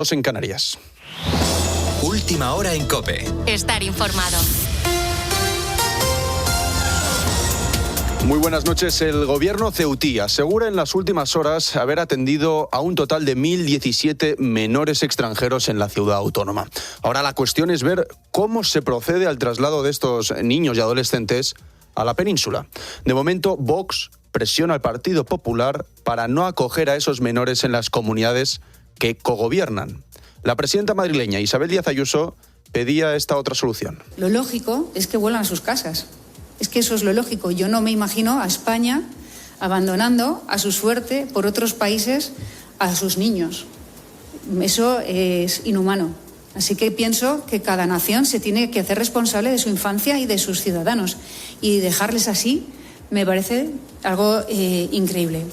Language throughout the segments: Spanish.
en Canarias. Última hora en COPE. Estar informado. Muy buenas noches. El gobierno ceutí asegura en las últimas horas haber atendido a un total de 1.017 menores extranjeros en la ciudad autónoma. Ahora la cuestión es ver cómo se procede al traslado de estos niños y adolescentes a la península. De momento, Vox presiona al Partido Popular para no acoger a esos menores en las comunidades que cogobiernan. La presidenta madrileña Isabel Díaz Ayuso pedía esta otra solución. Lo lógico es que vuelvan a sus casas. Es que eso es lo lógico. Yo no me imagino a España abandonando a su suerte por otros países a sus niños. Eso es inhumano. Así que pienso que cada nación se tiene que hacer responsable de su infancia y de sus ciudadanos. Y dejarles así me parece algo increíble.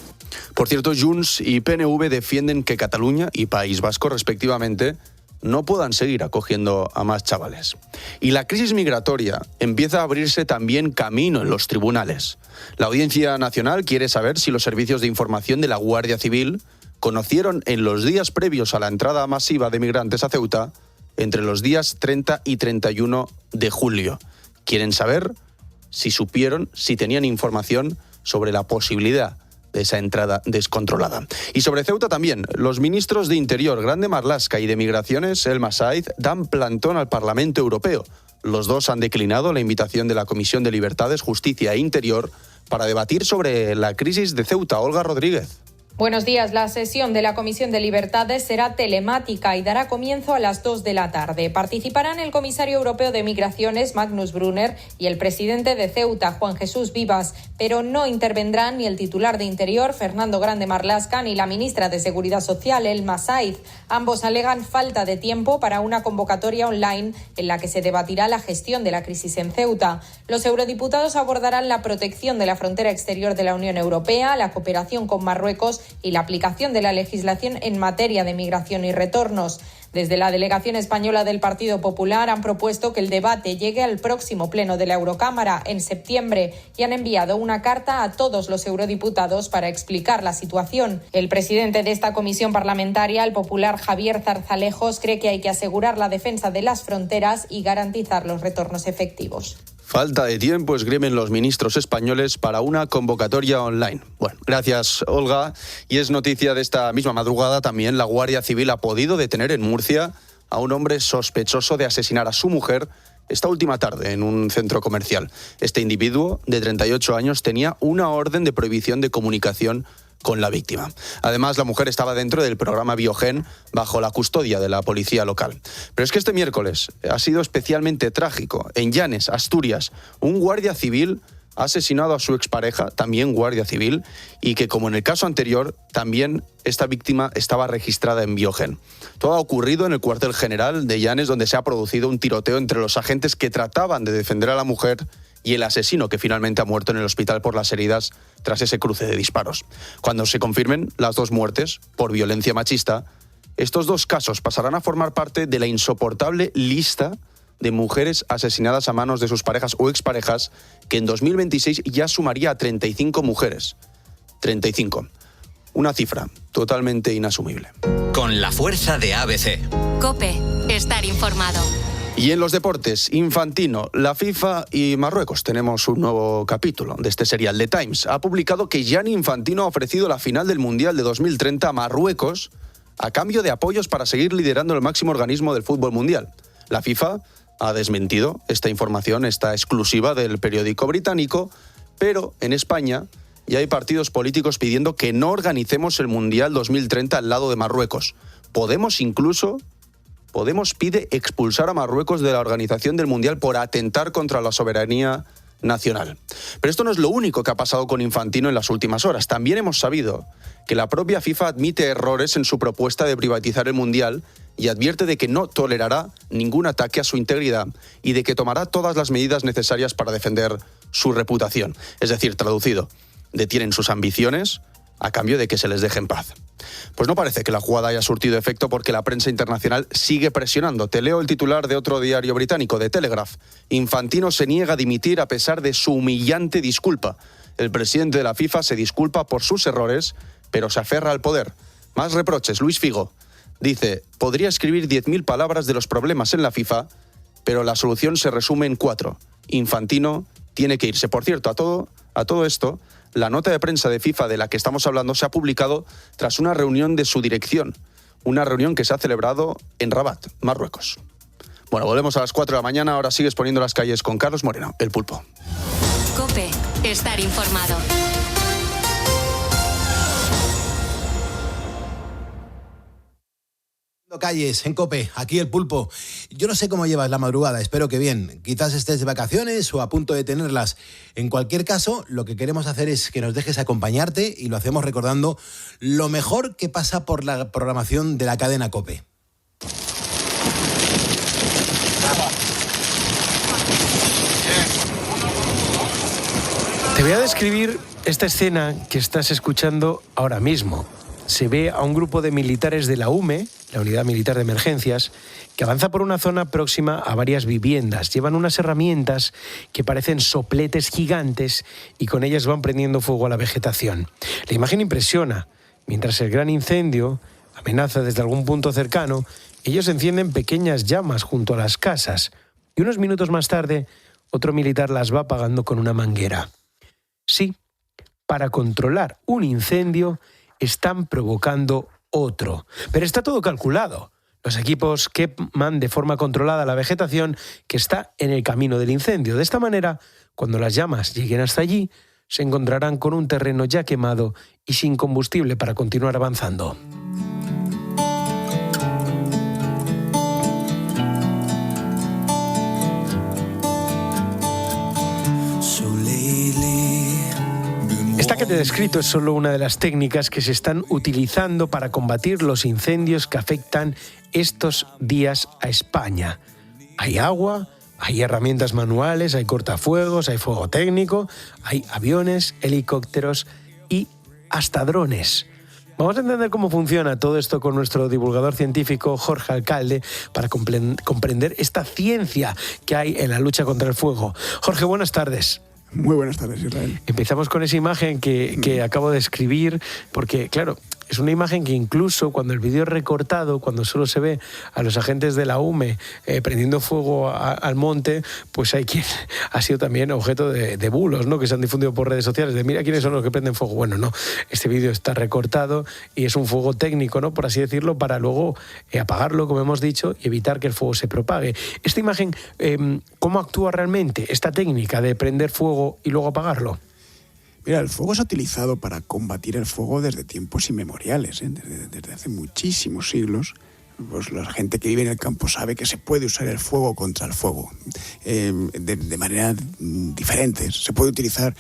Por cierto, Junts y PNV defienden que Cataluña y País Vasco, respectivamente, no puedan seguir acogiendo a más chavales. Y la crisis migratoria empieza a abrirse también camino en los tribunales. La Audiencia Nacional quiere saber si los servicios de información de la Guardia Civil conocieron en los días previos a la entrada masiva de migrantes a Ceuta entre los días 30 y 31 de julio. Quieren saber si supieron, si tenían información sobre la posibilidad de esa entrada descontrolada. Y sobre Ceuta también, los ministros de Interior, Grande Marlaska, y de Migraciones, Elma Said, dan plantón al Parlamento Europeo. Los dos han declinado la invitación de la Comisión de Libertades, Justicia e Interior para debatir sobre la crisis de Ceuta. Olga Rodríguez. Buenos días. La sesión de la Comisión de Libertades será telemática y dará comienzo a las 2 de la tarde. Participarán el comisario europeo de Migraciones, Magnus Brunner, y el presidente de Ceuta, Juan Jesús Vivas, pero no intervendrán ni el titular de Interior, Fernando Grande Marlaska, ni la ministra de Seguridad Social, Elma Said. Ambos alegan falta de tiempo para una convocatoria online en la que se debatirá la gestión de la crisis en Ceuta. Los eurodiputados abordarán la protección de la frontera exterior de la Unión Europea, la cooperación con Marruecos y la aplicación de la legislación en materia de migración y retornos. Desde la delegación española del Partido Popular han propuesto que el debate llegue al próximo pleno de la Eurocámara en septiembre y han enviado una carta a todos los eurodiputados para explicar la situación. El presidente de esta comisión parlamentaria, el popular Javier Zarzalejos, cree que hay que asegurar la defensa de las fronteras y garantizar los retornos efectivos. Falta de tiempo esgrimen los ministros españoles para una convocatoria online. Bueno, gracias, Olga. Y es noticia de esta misma madrugada también, la Guardia Civil ha podido detener en Murcia a un hombre sospechoso de asesinar a su mujer esta última tarde en un centro comercial. Este individuo, de 38 años, tenía una orden de prohibición de comunicación con la víctima. Además, la mujer estaba dentro del programa Biogen bajo la custodia de la policía local. Pero es que este miércoles ha sido especialmente trágico. En Llanes, Asturias, un guardia civil ha asesinado a su expareja, también guardia civil, y que, como en el caso anterior, también esta víctima estaba registrada en Biogen. Todo ha ocurrido en el cuartel general de Llanes, donde se ha producido un tiroteo entre los agentes que trataban de defender a la mujer y el asesino, que finalmente ha muerto en el hospital por las heridas tras ese cruce de disparos. Cuando se confirmen las dos muertes por violencia machista, estos dos casos pasarán a formar parte de la insoportable lista de mujeres asesinadas a manos de sus parejas o exparejas, que en 2026 ya sumaría a 35 mujeres. 35. Una cifra totalmente inasumible. Con la fuerza de ABC. COPE. Estar informado. Y en los deportes, Infantino, la FIFA y Marruecos. Tenemos un nuevo capítulo de este serial. The Times ha publicado que Gianni Infantino ha ofrecido la final del Mundial de 2030 a Marruecos a cambio de apoyos para seguir liderando el máximo organismo del fútbol mundial. La FIFA ha desmentido esta información, esta exclusiva del periódico británico, pero en España ya hay partidos políticos pidiendo que no organicemos el Mundial 2030 al lado de Marruecos. Podemos pide expulsar a Marruecos de la organización del Mundial por atentar contra la soberanía nacional. Pero esto no es lo único que ha pasado con Infantino en las últimas horas. También hemos sabido que la propia FIFA admite errores en su propuesta de privatizar el Mundial y advierte de que no tolerará ningún ataque a su integridad y de que tomará todas las medidas necesarias para defender su reputación. Es decir, traducido, detienen sus ambiciones a cambio de que se les deje en paz. Pues no parece que la jugada haya surtido efecto, porque la prensa internacional sigue presionando. Te leo el titular de otro diario británico, The Telegraph. Infantino se niega a dimitir a pesar de su humillante disculpa. El presidente de la FIFA se disculpa por sus errores, pero se aferra al poder. Más reproches. Luis Figo. Dice, podría escribir 10.000 palabras de los problemas en la FIFA, pero la solución se resume en 4. Infantino tiene que irse. Por cierto, a todo esto, la nota de prensa de FIFA de la que estamos hablando se ha publicado tras una reunión de su dirección. Una reunión que se ha celebrado en Rabat, Marruecos. Bueno, volvemos a las 4 de la mañana. Ahora sigues poniendo las calles con Carlos Moreno, el Pulpo. COPE. Estar informado. Calles en COPE, aquí el Pulpo. Yo no sé cómo llevas la madrugada, espero que bien. Quizás estés de vacaciones o a punto de tenerlas. En cualquier caso, lo que queremos hacer es que nos dejes acompañarte y lo hacemos recordando lo mejor que pasa por la programación de la cadena COPE. Te voy a describir esta escena que estás escuchando ahora mismo. Se ve a un grupo de militares de la UME, la Unidad Militar de Emergencias, que avanza por una zona próxima a varias viviendas. Llevan unas herramientas que parecen sopletes gigantes y con ellas van prendiendo fuego a la vegetación. La imagen impresiona. Mientras el gran incendio amenaza desde algún punto cercano, ellos encienden pequeñas llamas junto a las casas y unos minutos más tarde otro militar las va apagando con una manguera. Sí, para controlar un incendio están provocando otro. Pero está todo calculado. Los equipos queman de forma controlada la vegetación que está en el camino del incendio. De esta manera, cuando las llamas lleguen hasta allí, se encontrarán con un terreno ya quemado y sin combustible para continuar avanzando. Esta que te he descrito es solo una de las técnicas que se están utilizando para combatir los incendios que afectan estos días a España. Hay agua, hay herramientas manuales, hay cortafuegos, hay fuego técnico, hay aviones, helicópteros y hasta drones. Vamos a entender cómo funciona todo esto con nuestro divulgador científico Jorge Alcalde para comprender esta ciencia que hay en la lucha contra el fuego. Jorge, buenas tardes. Muy buenas tardes, Israel. Empezamos con esa imagen que acabo de escribir, porque, claro, es una imagen que incluso cuando el vídeo es recortado, cuando solo se ve a los agentes de la UME prendiendo fuego al monte, pues hay quien ha sido también objeto de bulos, ¿no?, que se han difundido por redes sociales, de mira quiénes son los que prenden fuego. Bueno, no, este vídeo está recortado y es un fuego técnico, ¿no?, por así decirlo, para luego apagarlo, como hemos dicho, y evitar que el fuego se propague. Esta imagen, ¿cómo actúa realmente esta técnica de prender fuego y luego apagarlo? Mira, el fuego se ha utilizado para combatir el fuego desde tiempos inmemoriales, desde hace muchísimos siglos. Pues la gente que vive en el campo sabe que se puede usar el fuego contra el fuego de maneras diferentes. Se puede utilizar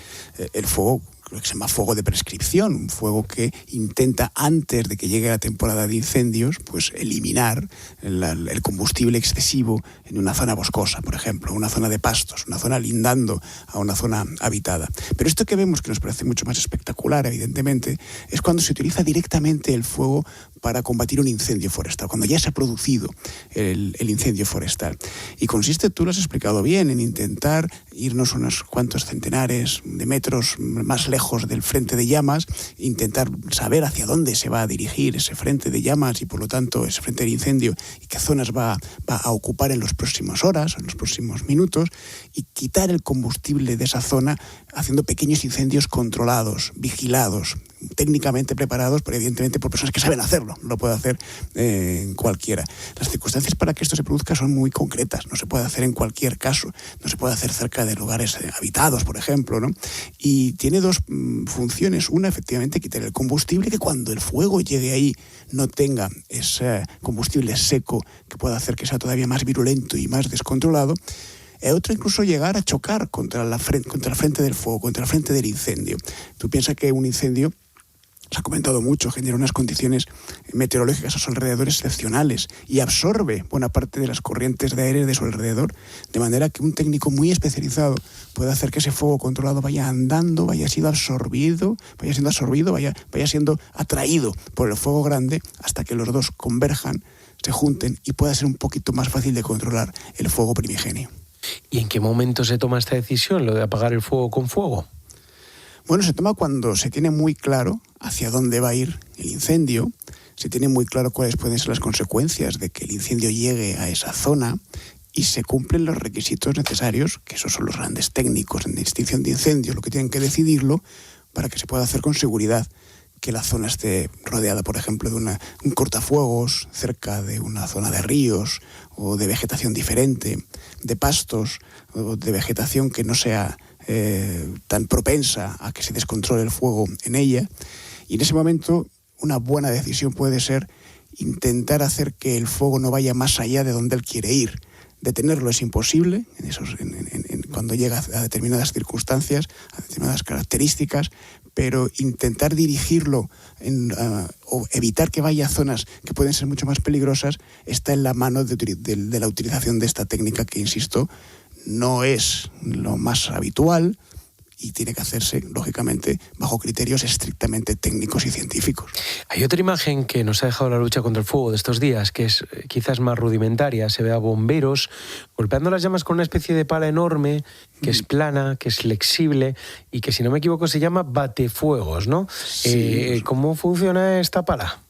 el fuego, lo que se llama fuego de prescripción, un fuego que intenta, antes de que llegue la temporada de incendios, pues eliminar el combustible excesivo en una zona boscosa, por ejemplo, una zona de pastos, una zona lindando a una zona habitada. Pero esto que vemos, que nos parece mucho más espectacular, evidentemente, es cuando se utiliza directamente el fuego para combatir un incendio forestal, cuando ya se ha producido el incendio forestal. Y consiste, tú lo has explicado bien, en intentar irnos unos cuantos centenares de metros más lejos del frente de llamas, intentar saber hacia dónde se va a dirigir ese frente de llamas y, por lo tanto, ese frente de incendio y qué zonas va a ocupar en las próximas horas o en los próximos minutos, y quitar el combustible de esa zona haciendo pequeños incendios controlados, vigilados, técnicamente preparados, pero evidentemente por personas que saben hacerlo. No lo puede hacer cualquiera. Las circunstancias para que esto se produzca son muy concretas. No se puede hacer en cualquier caso. No se puede hacer cerca de lugares habitados, por ejemplo, ¿no? Y tiene dos funciones. Una, efectivamente, quitar el combustible, que cuando el fuego llegue ahí no tenga ese combustible seco que pueda hacer que sea todavía más virulento y más descontrolado. Otro, incluso llegar a chocar contra el frente del fuego, contra el frente del incendio. Tú piensas que un incendio, se ha comentado mucho, genera unas condiciones meteorológicas a su alrededor excepcionales y absorbe buena parte de las corrientes de aire de su alrededor, de manera que un técnico muy especializado puede hacer que ese fuego controlado vaya andando, vaya siendo absorbido, vaya siendo atraído por el fuego grande hasta que los dos converjan, se junten y pueda ser un poquito más fácil de controlar el fuego primigenio. ¿Y en qué momento se toma esta decisión, lo de apagar el fuego con fuego? Bueno, se toma cuando se tiene muy claro hacia dónde va a ir el incendio, se tiene muy claro cuáles pueden ser las consecuencias de que el incendio llegue a esa zona y se cumplen los requisitos necesarios, que esos son los grandes técnicos en extinción de incendios, lo que tienen que decidirlo para que se pueda hacer con seguridad, que la zona esté rodeada, por ejemplo, de un cortafuegos, cerca de una zona de ríos o de vegetación diferente, de pastos o de vegetación que no sea tan propensa a que se descontrole el fuego en ella. Y en ese momento una buena decisión puede ser intentar hacer que el fuego no vaya más allá de donde él quiere ir. Detenerlo es imposible cuando llega a determinadas circunstancias, a determinadas características, pero intentar dirigirlo o evitar que vaya a zonas que pueden ser mucho más peligrosas está en la mano de la utilización de esta técnica que, insisto, no es lo más habitual y tiene que hacerse, lógicamente, bajo criterios estrictamente técnicos y científicos. Hay otra imagen que nos ha dejado la lucha contra el fuego de estos días, que es quizás más rudimentaria. Se ve a bomberos golpeando las llamas con una especie de pala enorme, que es plana, que es flexible y que, si no me equivoco, se llama batefuegos, ¿no? Sí. ¿Cómo funciona esta pala?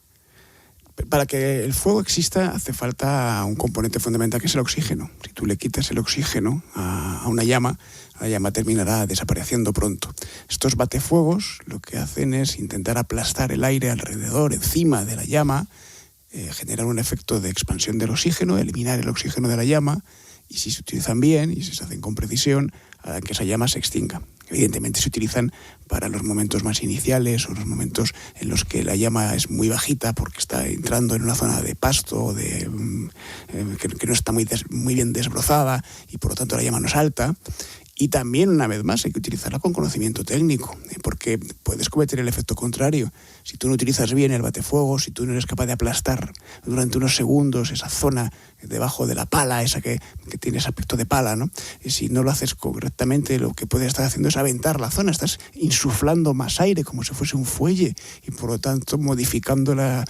Para que el fuego exista hace falta un componente fundamental, que es el oxígeno. Si tú le quitas el oxígeno a una llama, la llama terminará desapareciendo pronto. Estos batefuegos lo que hacen es intentar aplastar el aire alrededor, encima de la llama, generar un efecto de expansión del oxígeno, eliminar el oxígeno de la llama, y si se utilizan bien y si se hacen con precisión, harán que esa llama se extinga. Evidentemente se utilizan para los momentos más iniciales o los momentos en los que la llama es muy bajita porque está entrando en una zona de pasto o que no está muy bien desbrozada y por lo tanto la llama no es alta. Y también, una vez más, hay que utilizarla con conocimiento técnico, porque puedes cometer el efecto contrario. Si tú no utilizas bien el batefuego, si tú no eres capaz de aplastar durante unos segundos esa zona debajo de la pala, esa que tiene ese aspecto de pala, ¿no? Y si no lo haces correctamente, lo que puedes estar haciendo es aventar la zona, estás insuflando más aire como si fuese un fuelle y por lo tanto modificando las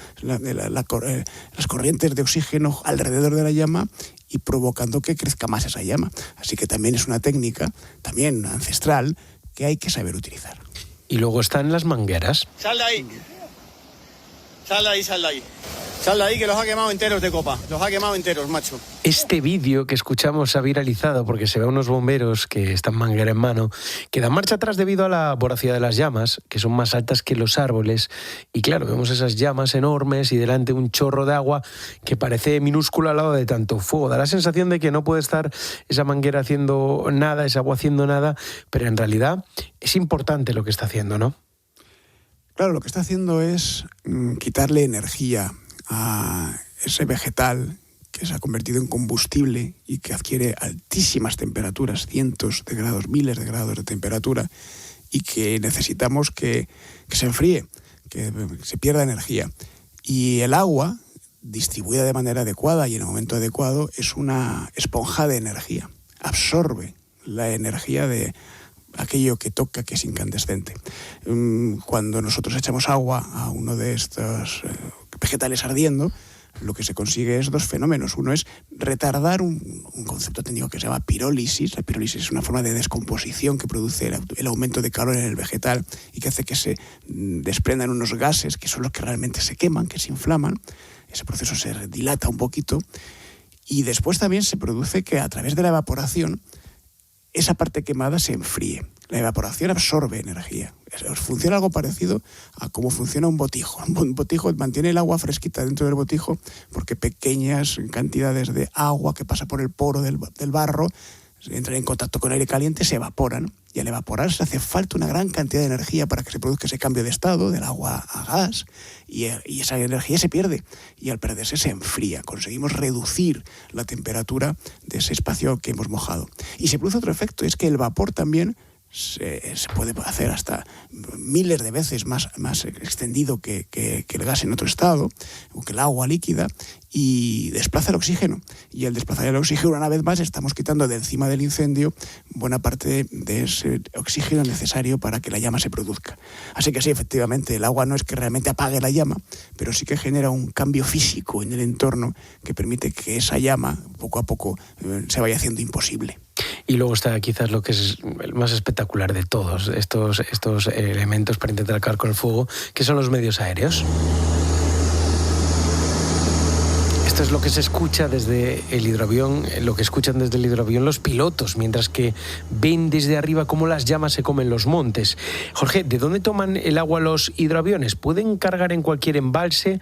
corrientes de oxígeno alrededor de la llama y provocando que crezca más esa llama. Así que también es una técnica, también ancestral, que hay que saber utilizar. Y luego están las mangueras. ¡Sal de ahí! ¡Sal de ahí, sal de ahí! Sal de ahí, que los ha quemado enteros de copa. Los ha quemado enteros, macho. Este vídeo que escuchamos se ha viralizado porque se ve a unos bomberos que están manguera en mano, que dan marcha atrás debido a la voracidad de las llamas, que son más altas que los árboles. Y claro, vemos esas llamas enormes y delante un chorro de agua que parece minúsculo al lado de tanto fuego. Da la sensación de que no puede estar esa manguera haciendo nada, esa agua haciendo nada, pero en realidad es importante lo que está haciendo, ¿no? Claro, lo que está haciendo es quitarle energía a ese vegetal que se ha convertido en combustible y que adquiere altísimas temperaturas, cientos de grados, miles de grados de temperatura, y que necesitamos que se enfríe, que se pierda energía. Y el agua, distribuida de manera adecuada y en el momento adecuado, es una esponja de energía. Absorbe la energía de aquello que toca, que es incandescente. Cuando nosotros echamos agua a uno de estos vegetales ardiendo, lo que se consigue es dos fenómenos. Uno es retardar un concepto técnico que se llama pirólisis. La pirólisis es una forma de descomposición que produce el aumento de calor en el vegetal y que hace que se desprendan unos gases que son los que realmente se queman, que se inflaman. Ese proceso se dilata un poquito y después también se produce que a través de la evaporación esa parte quemada se enfríe. La evaporación absorbe energía. Funciona algo parecido a cómo funciona un botijo. Un botijo mantiene el agua fresquita dentro del botijo porque pequeñas cantidades de agua que pasa por el poro del barro entran en contacto con aire caliente, se evaporan. Y al evaporarse hace falta una gran cantidad de energía para que se produzca ese cambio de estado del agua a gas y esa energía se pierde y al perderse se enfría. Conseguimos reducir la temperatura de ese espacio que hemos mojado. Y se produce otro efecto, es que el vapor también se puede hacer hasta miles de veces más extendido que el gas en otro estado o que el agua líquida y desplaza el oxígeno. Y al desplazar el oxígeno, una vez más, estamos quitando de encima del incendio buena parte de ese oxígeno necesario para que la llama se produzca. Así que sí, efectivamente, el agua no es que realmente apague la llama, pero sí que genera un cambio físico en el entorno que permite que esa llama, poco a poco, se vaya haciendo imposible. Y luego está quizás lo que es el más espectacular de todos estos elementos para intentar acabar con el fuego, que son los medios aéreos. Esto es lo que se escucha desde el hidroavión, lo que escuchan desde el hidroavión los pilotos, mientras que ven desde arriba cómo las llamas se comen los montes. Jorge, ¿de dónde toman el agua los hidroaviones? ¿Pueden cargar en cualquier embalse?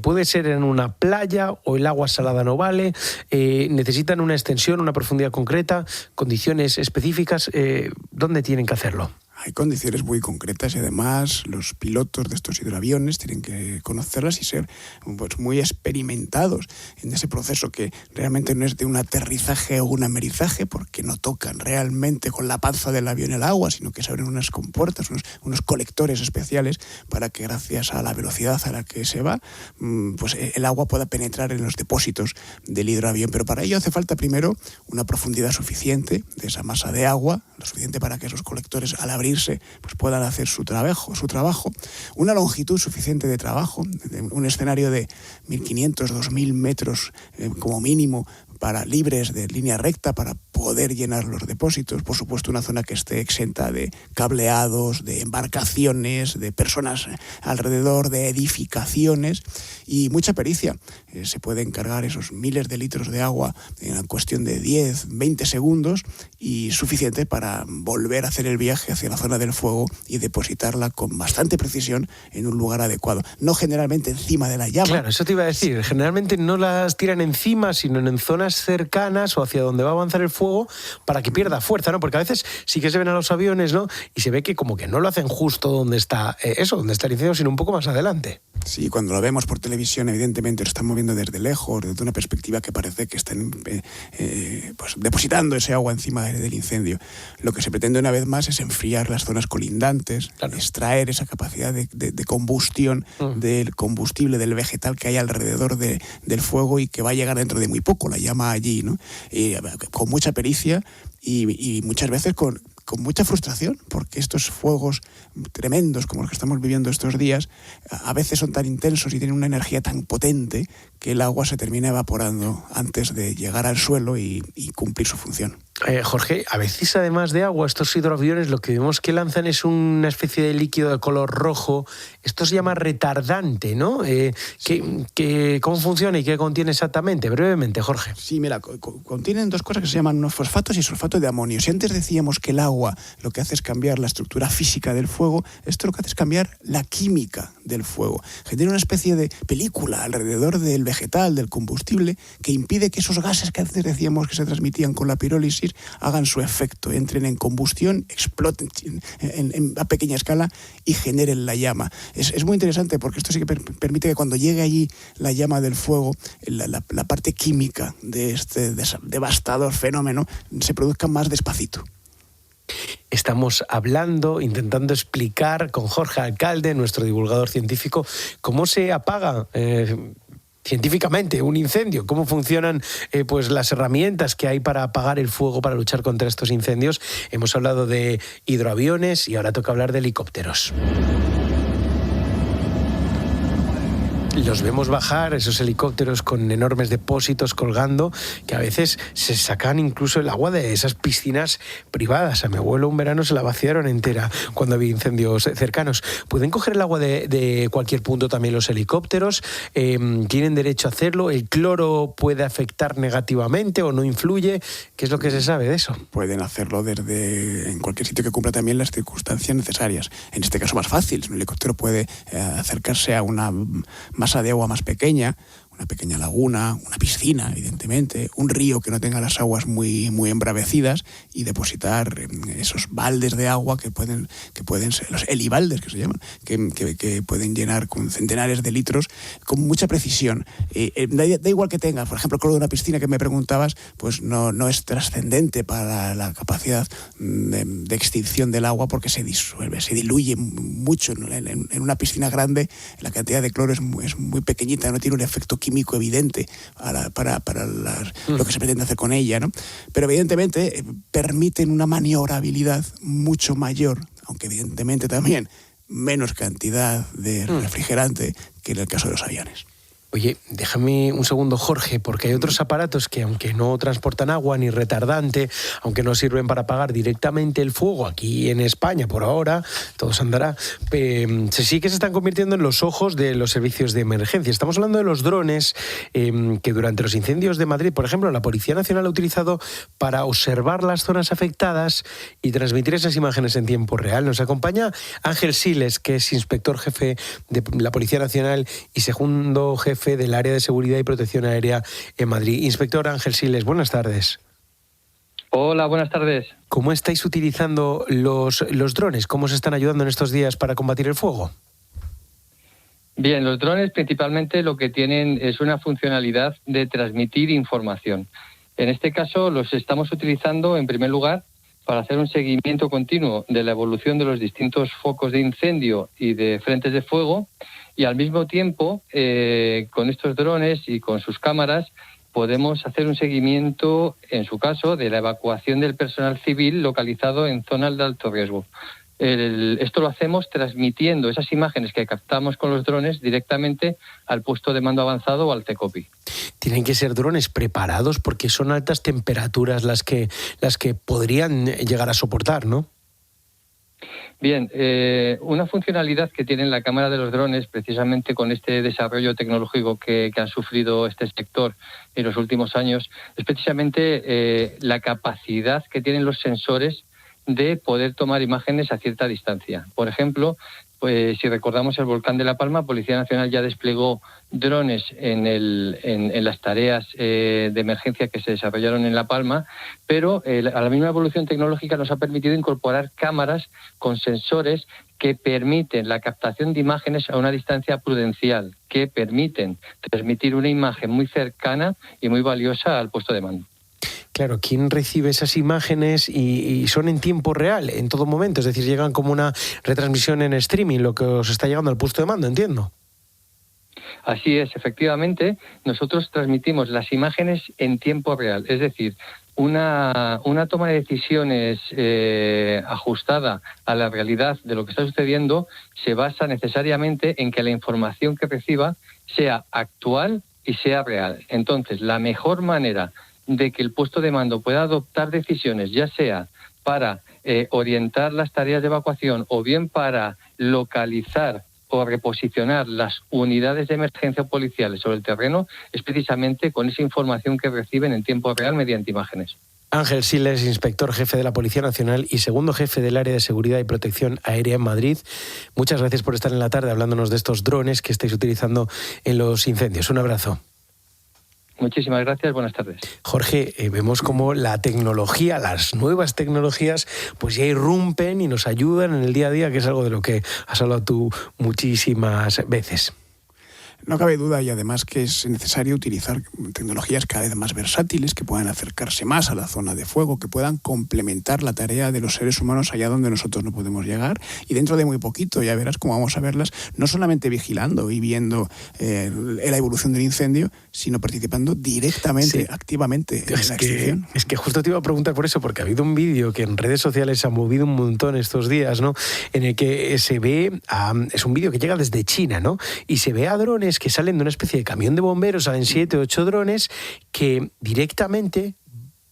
¿Puede ser en una playa o el agua salada no vale? ¿Necesitan una extensión, una profundidad concreta, condiciones específicas? ¿Dónde tienen que hacerlo? Hay condiciones muy concretas y además los pilotos de estos hidroaviones tienen que conocerlas y ser pues, muy experimentados en ese proceso que realmente no es de un aterrizaje o un amerizaje, porque no tocan realmente con la panza del avión el agua, sino que se abren unas compuertas, unos colectores especiales para que gracias a la velocidad a la que se va, pues el agua pueda penetrar en los depósitos del hidroavión. Pero para ello hace falta primero una profundidad suficiente de esa masa de agua, lo suficiente para que esos colectores al abrirse pues puedan hacer su trabajo, una longitud suficiente de trabajo, un escenario de 1.500, 2.000 metros como mínimo, para libres de línea recta para poder llenar los depósitos. Por supuesto, una zona que esté exenta de cableados, de embarcaciones, de personas alrededor, de edificaciones y mucha pericia. Se pueden cargar esos miles de litros de agua en cuestión de 10, 20 segundos y suficiente para volver a hacer el viaje hacia la zona del fuego y depositarla con bastante precisión en un lugar adecuado. No generalmente encima de la llama. Claro, eso te iba a decir. Generalmente no las tiran encima, sino en zonas cercanas o hacia donde va a avanzar el fuego para que pierda fuerza, ¿no? Porque a veces sí que se ven a los aviones, ¿no? Y se ve que como que no lo hacen justo donde está donde está el incendio, sino un poco más adelante. Sí, cuando lo vemos por televisión, evidentemente lo estamos viendo desde lejos, desde una perspectiva que parece que están pues depositando ese agua encima del incendio. Lo que se pretende una vez más es enfriar las zonas colindantes, claro, extraer esa capacidad de combustión del combustible, del vegetal que hay alrededor del fuego y que va a llegar dentro de muy poco, la llama allí, ¿no? Y con mucha pericia y muchas veces con mucha frustración, porque estos fuegos tremendos como los que estamos viviendo estos días a veces son tan intensos y tienen una energía tan potente que el agua se termina evaporando antes de llegar al suelo y cumplir su función. Jorge, a veces además de agua, estos hidroaviones lo que vemos que lanzan es una especie de líquido de color rojo. Esto se llama retardante, ¿no? ¿Cómo funciona y qué contiene exactamente? Brevemente, Jorge. Sí, mira, contienen dos cosas que se llaman unos fosfatos y sulfato de amonio. Si antes decíamos que el agua lo que hace es cambiar la estructura física del fuego, esto lo que hace es cambiar la química del fuego. Genera una especie de película alrededor del vegetal, del combustible, que impide que esos gases que antes decíamos que se transmitían con la pirólisis hagan su efecto, entren en combustión, exploten a pequeña escala y generen la llama. Es muy interesante porque esto sí que permite que cuando llegue allí la llama del fuego, la parte química de este devastador fenómeno se produzca más despacito. Estamos hablando, intentando explicar con Jorge Alcalde, nuestro divulgador científico, cómo se apaga científicamente un incendio, cómo funcionan pues las herramientas que hay para apagar el fuego, para luchar contra estos incendios. Hemos hablado de hidroaviones y ahora toca hablar de helicópteros. Los vemos bajar, esos helicópteros con enormes depósitos colgando, que a veces se sacan incluso el agua de esas piscinas privadas. A mi abuelo un verano se la vaciaron entera cuando había incendios cercanos. ¿Pueden coger el agua de cualquier punto también los helicópteros? ¿Tienen derecho a hacerlo? ¿El cloro puede afectar negativamente o no influye? ¿Qué es lo que se sabe de eso? Pueden hacerlo en cualquier sitio que cumpla también las circunstancias necesarias. En este caso más fácil, un helicóptero puede acercarse a una masa de agua más pequeña, una pequeña laguna, una piscina, evidentemente, un río que no tenga las aguas muy embravecidas y depositar esos baldes de agua que pueden ser los helibaldes que se llaman, que pueden llenar con centenares de litros con mucha precisión. Da igual que tenga, por ejemplo, el cloro de una piscina que me preguntabas, pues no es trascendente para la capacidad de extinción del agua porque se disuelve, se diluye mucho. En una piscina grande la cantidad de cloro es muy pequeñita, no tiene un efecto químico evidente para lo que se pretende hacer con ella, ¿no? Pero evidentemente permiten una maniobrabilidad mucho mayor, aunque evidentemente también menos cantidad de refrigerante que en el caso de los aviones. Oye, déjame un segundo, Jorge, porque hay otros aparatos que, aunque no transportan agua ni retardante, aunque no sirven para apagar directamente el fuego, aquí en España por ahora, todo se andará, sí que se están convirtiendo en los ojos de los servicios de emergencia. Estamos hablando de los drones que durante los incendios de Madrid, por ejemplo, la Policía Nacional ha utilizado para observar las zonas afectadas y transmitir esas imágenes en tiempo real. Nos acompaña Ángel Siles, que es inspector jefe de la Policía Nacional y segundo jefe del área de seguridad y protección aérea en Madrid. Inspector Ángel Siles, buenas tardes. Hola, buenas tardes. ¿Cómo estáis utilizando los drones? ¿Cómo se están ayudando en estos días para combatir el fuego? Bien, los drones principalmente lo que tienen es una funcionalidad de transmitir información. En este caso los estamos utilizando en primer lugar para hacer un seguimiento continuo de la evolución de los distintos focos de incendio y de frentes de fuego, y al mismo tiempo, con estos drones y con sus cámaras, podemos hacer un seguimiento, en su caso, de la evacuación del personal civil localizado en zonas de alto riesgo. Esto lo hacemos transmitiendo esas imágenes que captamos con los drones directamente al puesto de mando avanzado o al CECOPI. Tienen que ser drones preparados porque son altas temperaturas las que podrían llegar a soportar, ¿no? Bien, una funcionalidad que tiene la cámara de los drones, precisamente con este desarrollo tecnológico que ha sufrido este sector en los últimos años, es precisamente la capacidad que tienen los sensores de poder tomar imágenes a cierta distancia. Por ejemplo, pues si recordamos el volcán de La Palma, Policía Nacional ya desplegó drones en las tareas de emergencia que se desarrollaron en La Palma, pero a la misma evolución tecnológica nos ha permitido incorporar cámaras con sensores que permiten la captación de imágenes a una distancia prudencial, que permiten transmitir una imagen muy cercana y muy valiosa al puesto de mando. Claro, ¿quién recibe esas imágenes y son en tiempo real, en todo momento? Es decir, llegan como una retransmisión en streaming, lo que os está llegando al puesto de mando, entiendo. Así es, efectivamente, nosotros transmitimos las imágenes en tiempo real, es decir, una toma de decisiones ajustada a la realidad de lo que está sucediendo se basa necesariamente en que la información que reciba sea actual y sea real. Entonces, la mejor manera de que el puesto de mando pueda adoptar decisiones, ya sea para orientar las tareas de evacuación o bien para localizar o reposicionar las unidades de emergencia policiales sobre el terreno, es precisamente con esa información que reciben en tiempo real mediante imágenes. Ángel Siles, inspector jefe de la Policía Nacional y segundo jefe del área de seguridad y protección aérea en Madrid. Muchas gracias por estar en la tarde hablándonos de estos drones que estáis utilizando en los incendios. Un abrazo. Muchísimas gracias, buenas tardes. Jorge, vemos cómo la tecnología, las nuevas tecnologías, pues ya irrumpen y nos ayudan en el día a día, que es algo de lo que has hablado tú muchísimas veces. No cabe duda, y además que es necesario utilizar tecnologías cada vez más versátiles, que puedan acercarse más a la zona de fuego, que puedan complementar la tarea de los seres humanos allá donde nosotros no podemos llegar. Y dentro de muy poquito ya verás cómo vamos a verlas, no solamente vigilando y viendo la evolución del incendio, sino participando directamente, activamente en la extinción. Es que justo te iba a preguntar por eso, porque ha habido un vídeo que en redes sociales se ha movido un montón estos días, ¿no? En el que se ve, es un vídeo que llega desde China, ¿no? Y se ve a drones que salen de una especie de camión de bomberos, salen 7 o 8 drones que directamente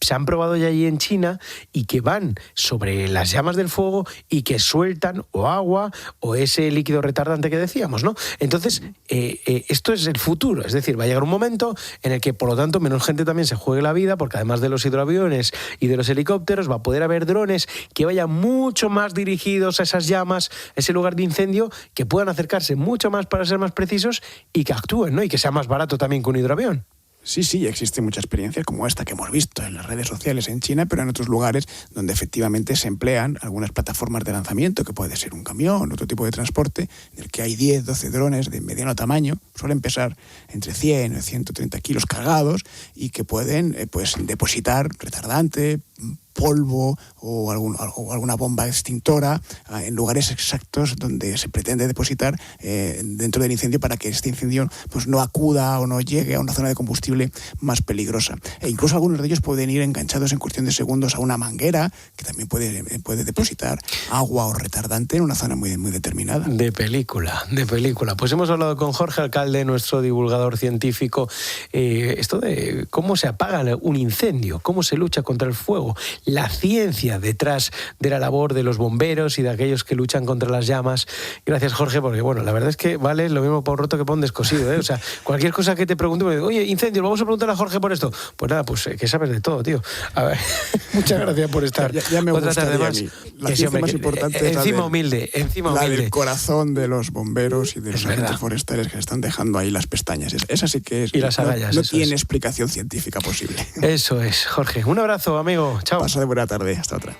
se han probado ya allí en China y que van sobre las llamas del fuego y que sueltan o agua o ese líquido retardante que decíamos, ¿no? Entonces, esto es el futuro, es decir, va a llegar un momento en el que, por lo tanto, menos gente también se juegue la vida, porque además de los hidroaviones y de los helicópteros, va a poder haber drones que vayan mucho más dirigidos a esas llamas, a ese lugar de incendio, que puedan acercarse mucho más para ser más precisos y que actúen, ¿no? Y que sea más barato también que un hidroavión. Sí, existe mucha experiencia como esta que hemos visto en las redes sociales en China, pero en otros lugares donde efectivamente se emplean algunas plataformas de lanzamiento, que puede ser un camión, otro tipo de transporte, en el que hay 10, 12 drones de mediano tamaño, suelen pesar entre 100 y 130 kilos cargados y que pueden depositar retardante, polvo o alguna bomba extintora en lugares exactos donde se pretende depositar dentro del incendio para que este incendio pues no acuda o no llegue a una zona de combustible más peligrosa. E incluso algunos de ellos pueden ir enganchados en cuestión de segundos a una manguera que también puede depositar agua o retardante en una zona muy, muy determinada. De película. Pues hemos hablado con Jorge Alcalde, nuestro divulgador científico, esto de cómo se apaga un incendio, cómo se lucha contra el fuego, la ciencia detrás de la labor de los bomberos y de aquellos que luchan contra las llamas. Gracias, Jorge, porque bueno, la verdad es que vale lo mismo para un roto que para un descosido, ¿eh? O sea, cualquier cosa que te pregunte, oye, incendio, vamos a preguntar a Jorge por esto. Pues nada, pues que sabes de todo, tío. A ver, muchas gracias por estar. Ya me gusta además. La ciencia más importante es encima humilde. del corazón de los bomberos y de los agentes forestales que están dejando ahí las pestañas. Esa sí que es. Y las agallas. No tiene explicación científica posible. Eso es, Jorge. Un abrazo, amigo. Chao. Pasa de buena tarde. Hasta otra.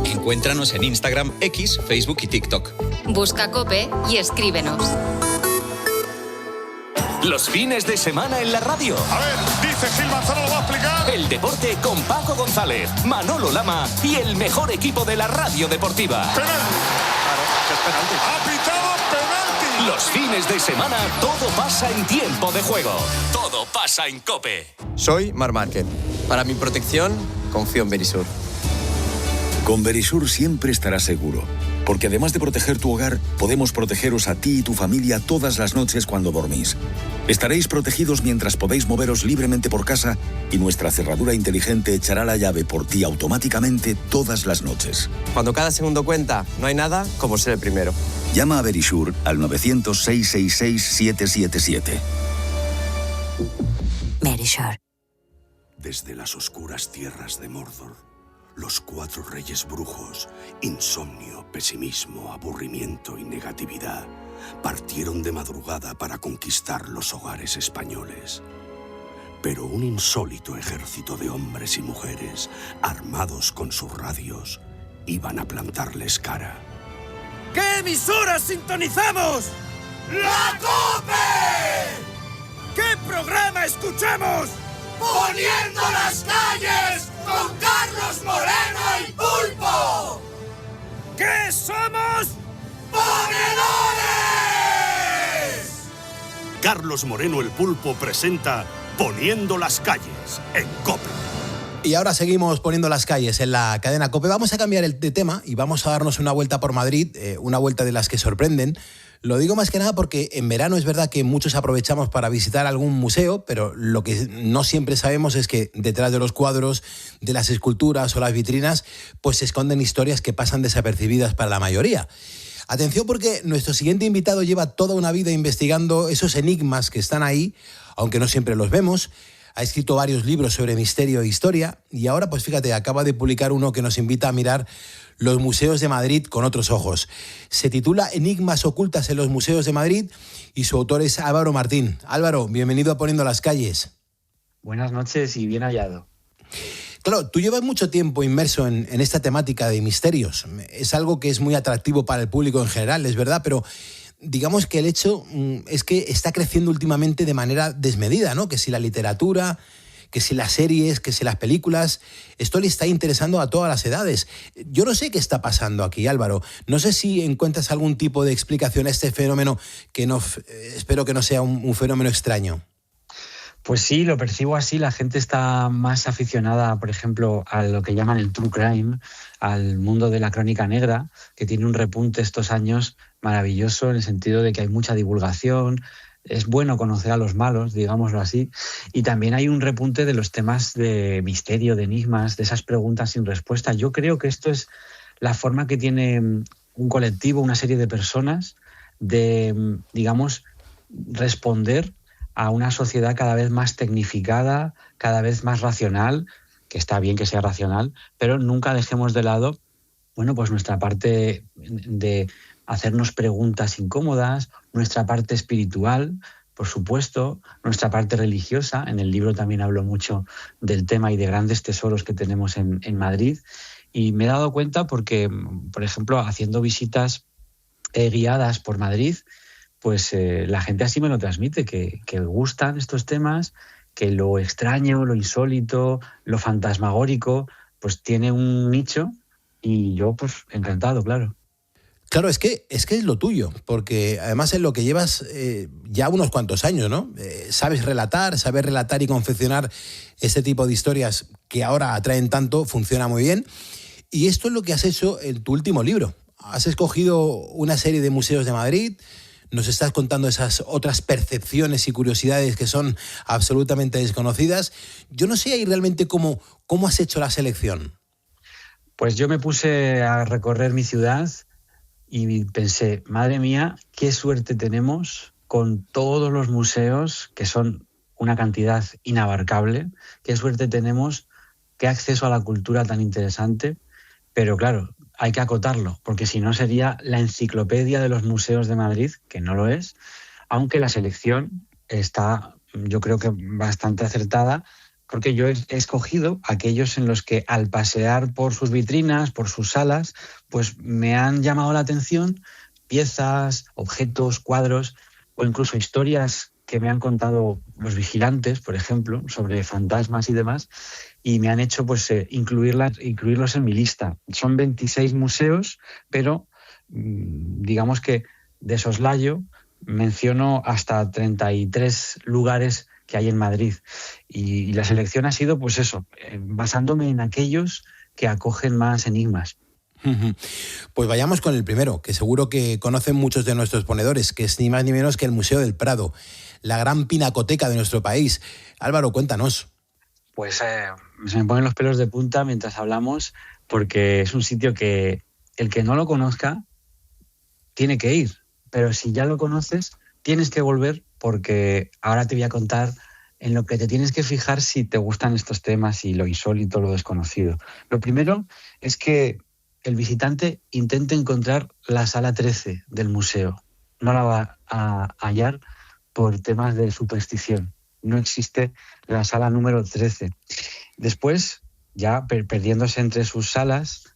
Encuéntranos en Instagram, X, Facebook y TikTok. Busca COPE y escríbenos. Los fines de semana en la radio. A ver, dice Gil Manzano, lo va a explicar. El deporte con Paco González, Manolo Lama y el mejor equipo de la radio deportiva. Penalti. Claro, es penalti. Ha pitado penalti. Los fines de semana todo pasa en tiempo de juego. Todo pasa en COPE. Soy Marc Márquez. Para mi protección, confío en Verisur. Con Verisur siempre estarás seguro, porque además de proteger tu hogar, podemos protegeros a ti y tu familia todas las noches cuando dormís. Estaréis protegidos mientras podéis moveros libremente por casa y nuestra cerradura inteligente echará la llave por ti automáticamente todas las noches. Cuando cada segundo cuenta, no hay nada como ser el primero. Llama a Verisur al 900-666-777. Verisur. Desde las oscuras tierras de Mordor, los 4 reyes brujos, insomnio, pesimismo, aburrimiento y negatividad, partieron de madrugada para conquistar los hogares españoles. Pero un insólito ejército de hombres y mujeres, armados con sus radios, iban a plantarles cara. ¿Qué emisora sintonizamos? ¡La COPE! ¿Qué programa escuchamos? ¡Poniendo las calles con Carlos Moreno y Pulpo! ¿Qué somos? ¡Ponedores! Carlos Moreno el Pulpo presenta Poniendo las calles en COPE. Y ahora seguimos poniendo las calles en la cadena COPE. Vamos a cambiar de tema y vamos a darnos una vuelta por Madrid, una vuelta de las que sorprenden. Lo digo más que nada porque en verano es verdad que muchos aprovechamos para visitar algún museo, pero lo que no siempre sabemos es que detrás de los cuadros, de las esculturas o las vitrinas, pues se esconden historias que pasan desapercibidas para la mayoría. Atención, porque nuestro siguiente invitado lleva toda una vida investigando esos enigmas que están ahí, aunque no siempre los vemos. Ha escrito varios libros sobre misterio e historia y ahora, pues fíjate, acaba de publicar uno que nos invita a mirar los museos de Madrid con otros ojos. Se titula Enigmas ocultas en los museos de Madrid y su autor es Álvaro Martín. Álvaro, bienvenido a Poniendo las calles. Buenas noches y bien hallado. Claro, tú llevas mucho tiempo inmerso en esta temática de misterios. Es algo que es muy atractivo para el público en general, es verdad, pero digamos que el hecho es que está creciendo últimamente de manera desmedida, ¿no? Que si la literatura, que si las series, que si las películas, esto le está interesando a todas las edades. Yo no sé qué está pasando aquí, Álvaro. No sé si encuentras algún tipo de explicación a este fenómeno que no, espero que no sea un fenómeno extraño. Pues sí, lo percibo así. La gente está más aficionada, por ejemplo, a lo que llaman el true crime, al mundo de la crónica negra, que tiene un repunte estos años maravilloso en el sentido de que hay mucha divulgación. Es bueno conocer a los malos, digámoslo así. Y también hay un repunte de los temas de misterio, de enigmas, de esas preguntas sin respuesta. Yo creo que esto es la forma que tiene un colectivo, una serie de personas de, digamos, responder a una sociedad cada vez más tecnificada, cada vez más racional, que está bien que sea racional, pero nunca dejemos de lado, bueno, pues nuestra parte de hacernos preguntas incómodas, nuestra parte espiritual, por supuesto, nuestra parte religiosa. En el libro también hablo mucho del tema y de grandes tesoros que tenemos en Madrid. Y me he dado cuenta porque, por ejemplo, haciendo visitas guiadas por Madrid, pues la gente así me lo transmite, que gustan estos temas, que lo extraño, lo insólito, lo fantasmagórico, pues tiene un nicho y yo pues encantado, claro. Claro, es que es lo tuyo, porque además es lo que llevas ya unos cuantos años, ¿no? Sabes relatar y confeccionar este tipo de historias que ahora atraen tanto, funciona muy bien. Y esto es lo que has hecho en tu último libro. Has escogido una serie de museos de Madrid, nos estás contando esas otras percepciones y curiosidades que son absolutamente desconocidas. Yo no sé ahí realmente cómo has hecho la selección. Pues yo me puse a recorrer mi ciudad y pensé, madre mía, qué suerte tenemos con todos los museos, que son una cantidad inabarcable, qué suerte tenemos, qué acceso a la cultura tan interesante, pero claro, hay que acotarlo, porque si no sería la enciclopedia de los museos de Madrid, que no lo es, aunque la selección está, yo creo que bastante acertada, porque yo he escogido aquellos en los que al pasear por sus vitrinas, por sus salas, pues me han llamado la atención piezas, objetos, cuadros o incluso historias que me han contado los vigilantes, por ejemplo, sobre fantasmas y demás, y me han hecho pues incluirlos en mi lista. Son 26 museos, pero digamos que de soslayo menciono hasta 33 lugares que hay en Madrid. Y la selección ha sido, pues eso, basándome en aquellos que acogen más enigmas. Pues vayamos con el primero, que seguro que conocen muchos de nuestros ponedores, que es ni más ni menos que el Museo del Prado, la gran pinacoteca de nuestro país. Álvaro, cuéntanos. Pues se me ponen los pelos de punta mientras hablamos, porque es un sitio que el que no lo conozca tiene que ir, pero si ya lo conoces, tienes que volver, porque ahora te voy a contar en lo que te tienes que fijar si te gustan estos temas y lo insólito, lo desconocido. Lo primero es que el visitante intente encontrar la sala 13 del museo. No la va a hallar por temas de superstición. No existe la sala número 13. Después, ya perdiéndose entre sus salas,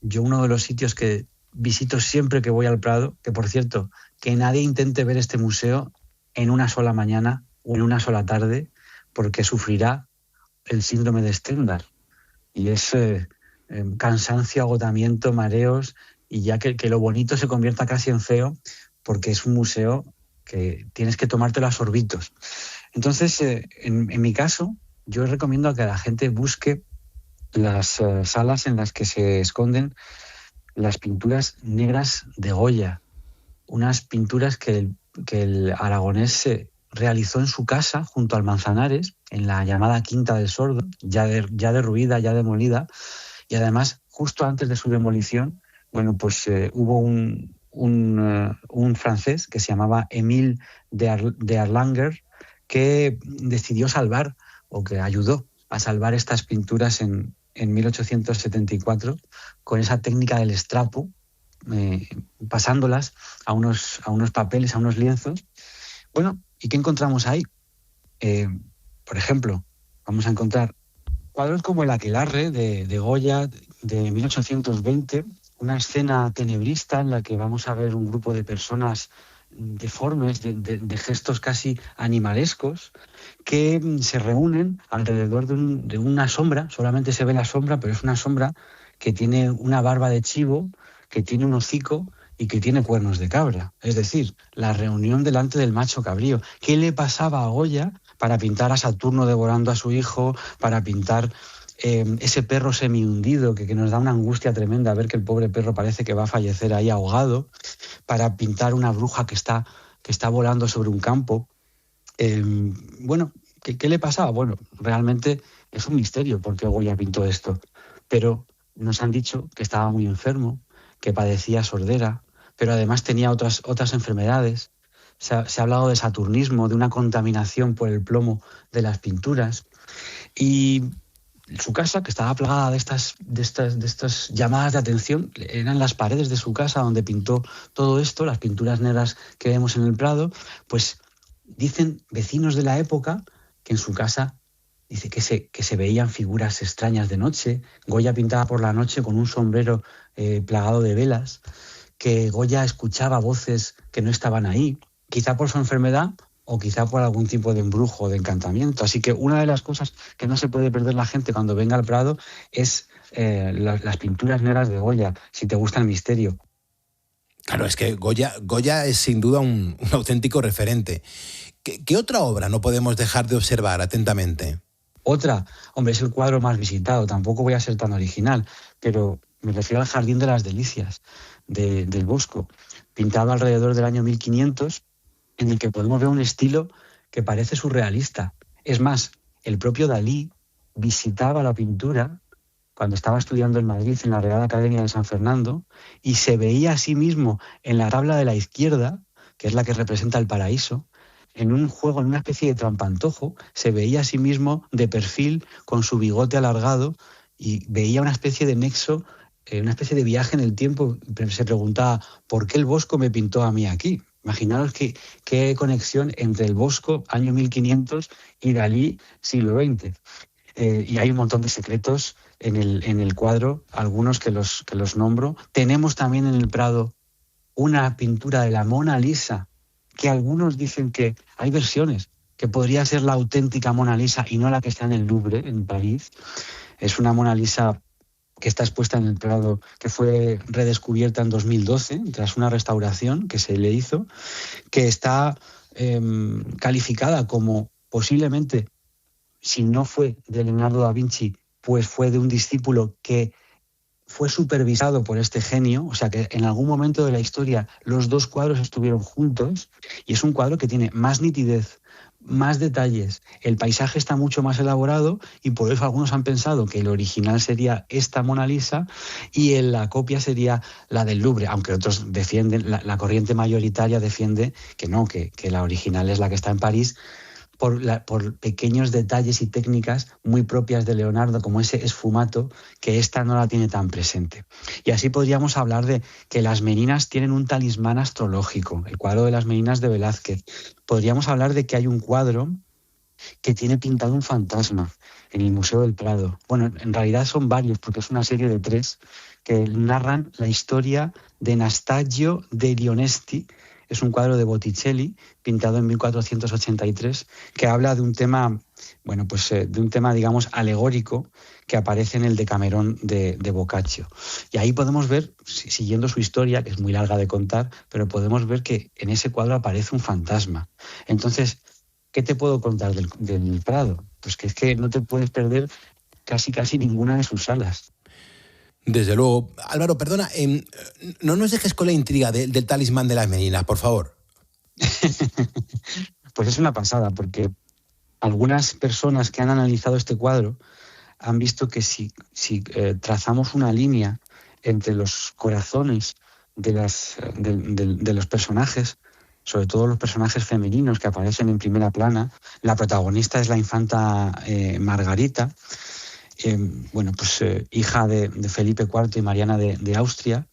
yo uno de los sitios que visito siempre que voy al Prado, que por cierto, que nadie intente ver este museo en una sola mañana o en una sola tarde, porque sufrirá el síndrome de Stendhal. Y es cansancio, agotamiento, mareos, y ya que lo bonito se convierta casi en feo, porque es un museo que tienes que tomártelo a sorbitos. Entonces, en mi caso, yo recomiendo a que la gente busque las salas en las que se esconden las pinturas negras de Goya, unas pinturas que el aragonés se realizó en su casa junto al Manzanares, en la llamada Quinta del Sordo, ya derruida, ya demolida, y además, justo antes de su demolición, bueno, pues hubo un francés que se llamaba Émile de Erlanger, que decidió salvar, o que ayudó a salvar estas pinturas en 1874 con esa técnica del estrapo, pasándolas a unos papeles, a unos lienzos. Bueno, ¿y qué encontramos ahí? Por ejemplo, vamos a encontrar cuadros como el Aquelarre de Goya de 1820, una escena tenebrista en la que vamos a ver un grupo de personas deformes, de gestos casi animalescos, que se reúnen alrededor de una sombra. Solamente se ve la sombra, pero es una sombra que tiene una barba de chivo, que tiene un hocico y que tiene cuernos de cabra. Es decir, la reunión delante del macho cabrío. ¿Qué le pasaba a Goya para pintar a Saturno devorando a su hijo, para pintar ese perro semihundido que nos da una angustia tremenda ver que el pobre perro parece que va a fallecer ahí ahogado, para pintar una bruja que está volando sobre un campo? Bueno, ¿qué le pasaba? Bueno, realmente es un misterio por qué Goya pintó esto, pero nos han dicho que estaba muy enfermo, que padecía sordera, pero además tenía otras enfermedades. Se ha hablado de saturnismo, de una contaminación por el plomo de las pinturas. Y su casa, que estaba plagada de estas llamadas de atención, eran las paredes de su casa donde pintó todo esto, las pinturas negras que vemos en el Prado. Pues dicen vecinos de la época que en su casa dice que se veían figuras extrañas de noche. Goya pintaba por la noche con un sombrero plagado de velas, que Goya escuchaba voces que no estaban ahí. Quizá por su enfermedad o quizá por algún tipo de embrujo o de encantamiento. Así que una de las cosas que no se puede perder la gente cuando venga al Prado es las pinturas negras de Goya, si te gusta el misterio. Claro, es que Goya es sin duda un auténtico referente. ¿Qué otra obra no podemos dejar de observar atentamente? Otra, hombre, es el cuadro más visitado, tampoco voy a ser tan original, pero me refiero al Jardín de las Delicias del Bosco, pintado alrededor del año 1500, en el que podemos ver un estilo que parece surrealista. Es más, el propio Dalí visitaba la pintura cuando estaba estudiando en Madrid, en la Real Academia de San Fernando, y se veía a sí mismo en la tabla de la izquierda, que es la que representa el paraíso, en un juego, en una especie de trampantojo, se veía a sí mismo de perfil, con su bigote alargado, y veía una especie de nexo, una especie de viaje en el tiempo. Se preguntaba, ¿por qué el Bosco me pintó a mí aquí? Imaginaos qué conexión entre el Bosco, año 1500, y Dalí, siglo XX. Y hay un montón de secretos en el cuadro, algunos que los nombro. Tenemos también en el Prado una pintura de la Mona Lisa, que algunos dicen que hay versiones, que podría ser la auténtica Mona Lisa y no la que está en el Louvre, en París. Es una Mona Lisa que está expuesta en el Prado, que fue redescubierta en 2012, tras una restauración que se le hizo, que está calificada como posiblemente, si no fue de Leonardo da Vinci, pues fue de un discípulo que fue supervisado por este genio, o sea que en algún momento de la historia los dos cuadros estuvieron juntos, y es un cuadro que tiene más nitidez, más detalles, el paisaje está mucho más elaborado, y por eso algunos han pensado que el original sería esta Mona Lisa y la copia sería la del Louvre, aunque otros defienden, la corriente mayoritaria defiende que no, que la original es la que está en París, por pequeños detalles y técnicas muy propias de Leonardo, como ese esfumato, que esta no la tiene tan presente. Y así podríamos hablar de que las meninas tienen un talismán astrológico, el cuadro de las meninas de Velázquez. Podríamos hablar de que hay un cuadro que tiene pintado un fantasma en el Museo del Prado. Bueno, en realidad son varios, porque es una serie de 3 que narran la historia de Nastagio degli Onesti. Es un cuadro de Botticelli, pintado en 1483, que habla de un tema, digamos, alegórico que aparece en el Decamerón de Boccaccio. Y ahí podemos ver, siguiendo su historia, que es muy larga de contar, pero podemos ver que en ese cuadro aparece un fantasma. Entonces, ¿qué te puedo contar del Prado? Pues que es que no te puedes perder casi ninguna de sus salas. Desde luego. Álvaro, perdona, no nos dejes con la intriga del talismán de las meninas, por favor. Pues es una pasada, porque algunas personas que han analizado este cuadro han visto que si trazamos una línea entre los corazones de los personajes, sobre todo los personajes femeninos que aparecen en primera plana, la protagonista es la infanta Margarita, hija de Felipe IV y Mariana de Austria.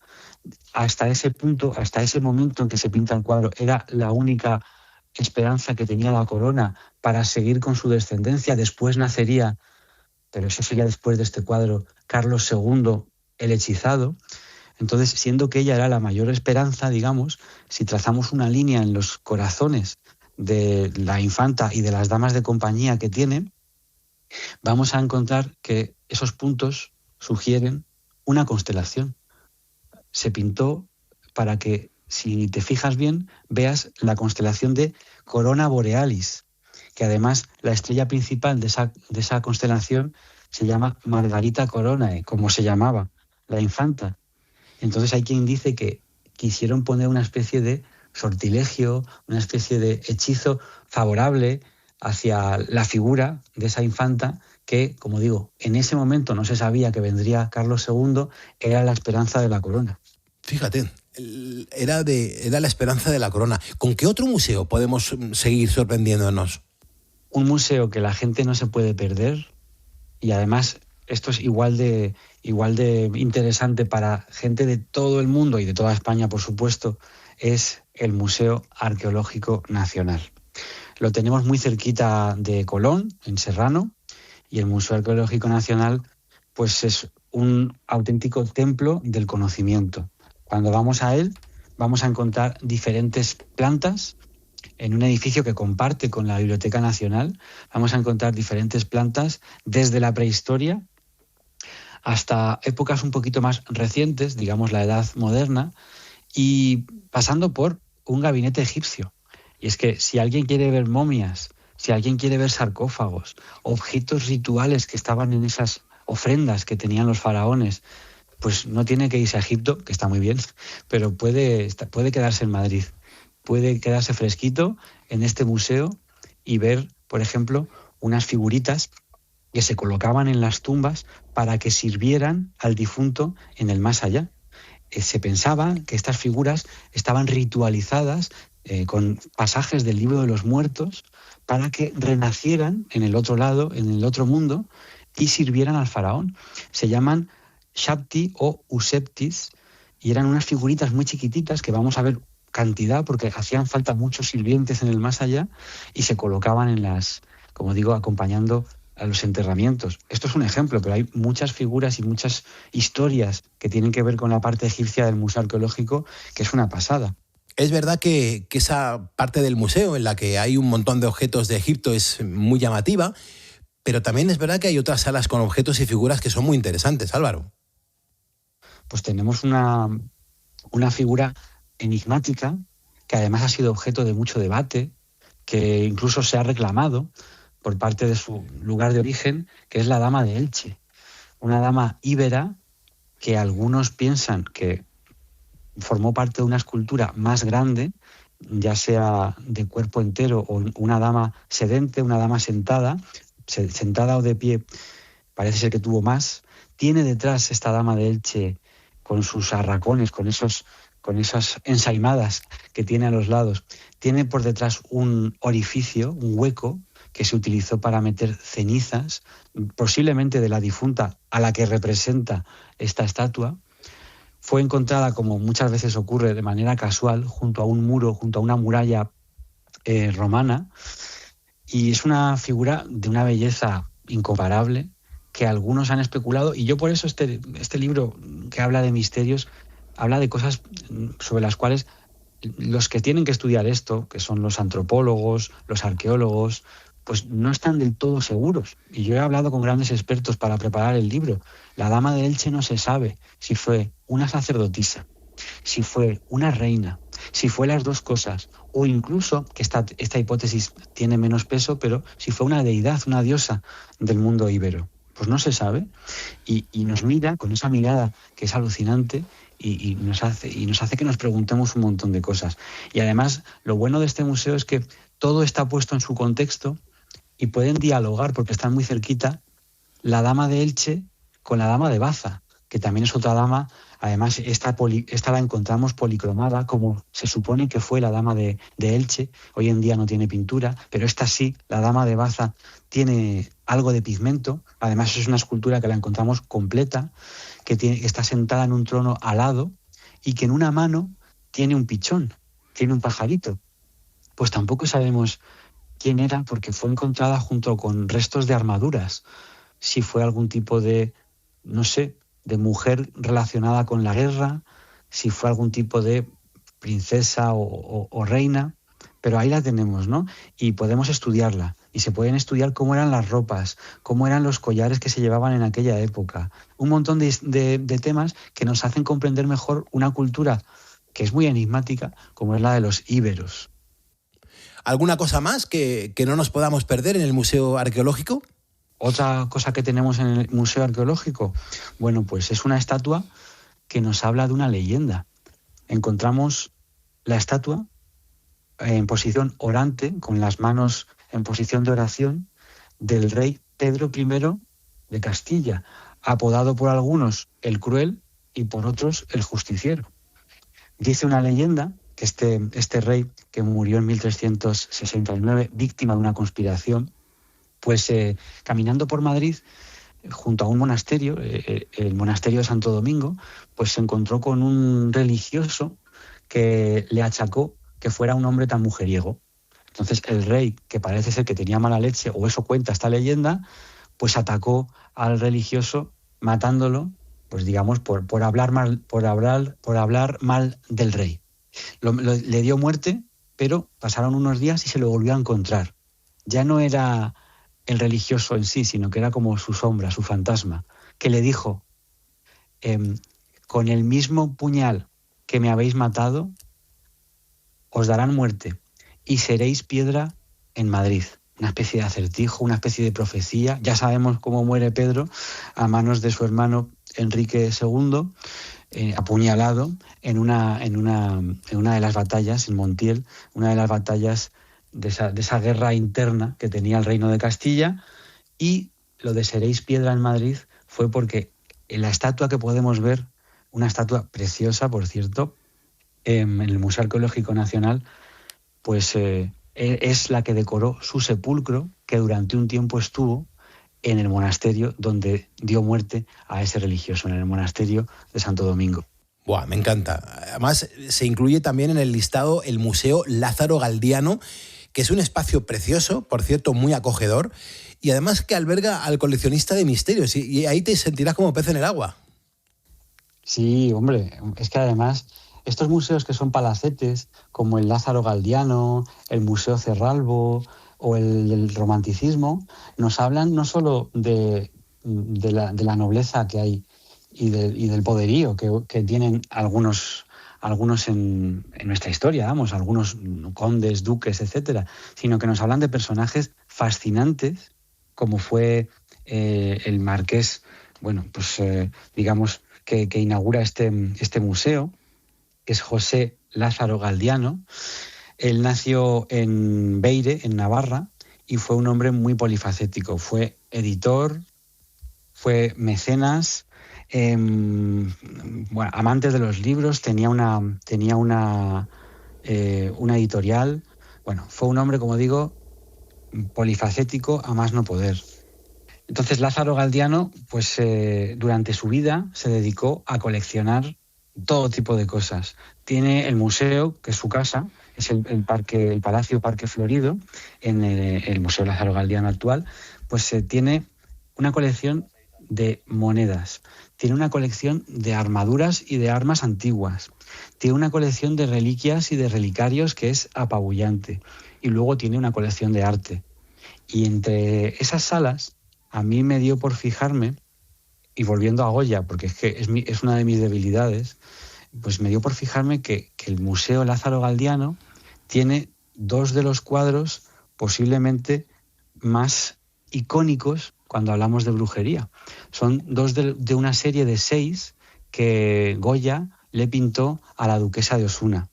Hasta ese punto, hasta ese momento en que se pinta el cuadro, era la única esperanza que tenía la corona para seguir con su descendencia. Después nacería, pero eso sería después de este cuadro, Carlos II, el hechizado. Entonces, siendo que ella era la mayor esperanza, digamos, si trazamos una línea en los corazones de la infanta y de las damas de compañía que tiene, vamos a encontrar que esos puntos sugieren una constelación. Se pintó para que, si te fijas bien, veas la constelación de Corona Borealis, que además la estrella principal de esa constelación se llama Margarita Coronae, como se llamaba la infanta. Entonces hay quien dice que quisieron poner una especie de sortilegio, una especie de hechizo favorable hacia la figura de esa infanta que, como digo, en ese momento no se sabía que vendría Carlos II, era la esperanza de la corona. Fíjate, era la esperanza de la corona. ¿Con qué otro museo podemos seguir sorprendiéndonos? Un museo que la gente no se puede perder, y además esto es igual de interesante para gente de todo el mundo y de toda España, por supuesto, es el Museo Arqueológico Nacional. Lo tenemos muy cerquita de Colón, en Serrano, y el Museo Arqueológico Nacional pues es un auténtico templo del conocimiento. Cuando vamos a él, vamos a encontrar diferentes plantas en un edificio que comparte con la Biblioteca Nacional. Vamos a encontrar diferentes plantas desde la prehistoria hasta épocas un poquito más recientes, digamos la Edad Moderna, y pasando por un gabinete egipcio. Y es que si alguien quiere ver momias, si alguien quiere ver sarcófagos, objetos rituales que estaban en esas ofrendas que tenían los faraones, pues no tiene que irse a Egipto, que está muy bien, pero puede quedarse en Madrid. Puede quedarse fresquito en este museo y ver, por ejemplo, unas figuritas que se colocaban en las tumbas para que sirvieran al difunto en el más allá. Se pensaba que estas figuras estaban ritualizadas con pasajes del libro de los muertos para que renacieran en el otro lado, en el otro mundo, y sirvieran al faraón. Se llaman Shabti o Useptis y eran unas figuritas muy chiquititas que vamos a ver cantidad porque hacían falta muchos sirvientes en el más allá y se colocaban en las, como digo, acompañando a los enterramientos. Esto es un ejemplo, pero hay muchas figuras y muchas historias que tienen que ver con la parte egipcia del Museo Arqueológico, que es una pasada. Es verdad que esa parte del museo en la que hay un montón de objetos de Egipto es muy llamativa, pero también es verdad que hay otras salas con objetos y figuras que son muy interesantes, Álvaro. Pues tenemos una figura enigmática que además ha sido objeto de mucho debate, que incluso se ha reclamado por parte de su lugar de origen, que es la Dama de Elche, una dama íbera que algunos piensan que formó parte de una escultura más grande, ya sea de cuerpo entero o una dama sedente, una dama sentada o de pie, parece ser que tuvo más. Tiene detrás esta Dama de Elche con sus arracones, con esas ensaimadas que tiene a los lados. Tiene por detrás un orificio, un hueco, que se utilizó para meter cenizas, posiblemente de la difunta a la que representa esta estatua. Fue encontrada, como muchas veces ocurre de manera casual, junto a un muro, junto a una muralla romana, y es una figura de una belleza incomparable que algunos han especulado, y yo por eso este libro que habla de misterios habla de cosas sobre las cuales los que tienen que estudiar esto, que son los antropólogos, los arqueólogos, pues no están del todo seguros. Y yo he hablado con grandes expertos para preparar el libro. La Dama de Elche no se sabe si fue una sacerdotisa, si fue una reina, si fue las dos cosas, o incluso, que esta hipótesis tiene menos peso, pero si fue una deidad, una diosa del mundo íbero. Pues no se sabe, y nos mira con esa mirada que es alucinante y nos hace que nos preguntemos un montón de cosas. Y además, lo bueno de este museo es que todo está puesto en su contexto y pueden dialogar, porque están muy cerquita, la Dama de Elche con la Dama de Baza, que también es otra dama. Además, esta la encontramos policromada, como se supone que fue la Dama de Elche. Hoy en día no tiene pintura, pero esta sí, la Dama de Baza, tiene algo de pigmento. Además, es una escultura que la encontramos completa, que está sentada en un trono alado y que en una mano tiene un pichón, tiene un pajarito. Pues tampoco sabemos quién era, porque fue encontrada junto con restos de armaduras. Si fue algún tipo de, no sé, de mujer relacionada con la guerra, si fue algún tipo de princesa o reina, pero ahí la tenemos, ¿no? Y podemos estudiarla, y se pueden estudiar cómo eran las ropas, cómo eran los collares que se llevaban en aquella época. Un montón de temas que nos hacen comprender mejor una cultura que es muy enigmática, como es la de los íberos. ¿Alguna cosa más que no nos podamos perder en el Museo Arqueológico? Otra cosa que tenemos en el Museo Arqueológico, bueno, pues es una estatua que nos habla de una leyenda. Encontramos la estatua en posición orante, con las manos en posición de oración, del rey Pedro I de Castilla, apodado por algunos el Cruel y por otros el Justiciero. Dice una leyenda que este rey, que murió en 1369, víctima de una conspiración, pues caminando por Madrid, junto a un monasterio, el monasterio de Santo Domingo, pues se encontró con un religioso que le achacó que fuera un hombre tan mujeriego. Entonces el rey, que parece ser que tenía mala leche, o eso cuenta esta leyenda, pues atacó al religioso matándolo, pues digamos, por hablar mal del rey. Le dio muerte pero pasaron unos días y se lo volvió a encontrar. Ya no era el religioso en sí, sino que era como su sombra, su fantasma, que le dijo, con el mismo puñal que me habéis matado, os darán muerte y seréis piedra en Madrid. Una especie de acertijo, una especie de profecía. Ya sabemos cómo muere Pedro a manos de su hermano Enrique II, apuñalado en una de las batallas, en Montiel, una de las batallas de esa guerra interna que tenía el Reino de Castilla. Y lo de seréis piedra en Madrid fue porque en la estatua que podemos ver, una estatua preciosa, por cierto, en el Museo Arqueológico Nacional, pues es la que decoró su sepulcro, que durante un tiempo estuvo en el monasterio donde dio muerte a ese religioso, en el monasterio de Santo Domingo. Buah, me encanta. Además, se incluye también en el listado el Museo Lázaro Galdiano, que es un espacio precioso, por cierto, muy acogedor, y además que alberga al coleccionista de misterios, y ahí te sentirás como pez en el agua. Sí, hombre, es que además estos museos que son palacetes, como el Lázaro Galdiano, el Museo Cerralbo o el Romanticismo, nos hablan no solo de la nobleza que hay y del poderío que tienen algunos en nuestra historia, vamos, algunos condes, duques, etcétera, sino que nos hablan de personajes fascinantes, como fue el marqués, bueno, pues digamos que inaugura este museo, que es José Lázaro Galdiano. Él nació en Beire, en Navarra, y fue un hombre muy polifacético. Fue editor, fue mecenas, amante de los libros, tenía una editorial. Bueno, fue un hombre, como digo, polifacético a más no poder. Entonces Lázaro Galdiano, pues durante su vida se dedicó a coleccionar todo tipo de cosas. Tiene el museo, que es su casa, es el Palacio Parque Florido, en el Museo Lázaro Galdiano actual, pues tiene una colección de monedas, tiene una colección de armaduras y de armas antiguas, tiene una colección de reliquias y de relicarios que es apabullante, y luego tiene una colección de arte. Y entre esas salas, a mí me dio por fijarme, y volviendo a Goya, porque es que es una de mis debilidades, pues me dio por fijarme que el Museo Lázaro Galdiano tiene dos de los cuadros posiblemente más icónicos cuando hablamos de brujería. Son dos de una serie de 6 que Goya le pintó a la duquesa de Osuna,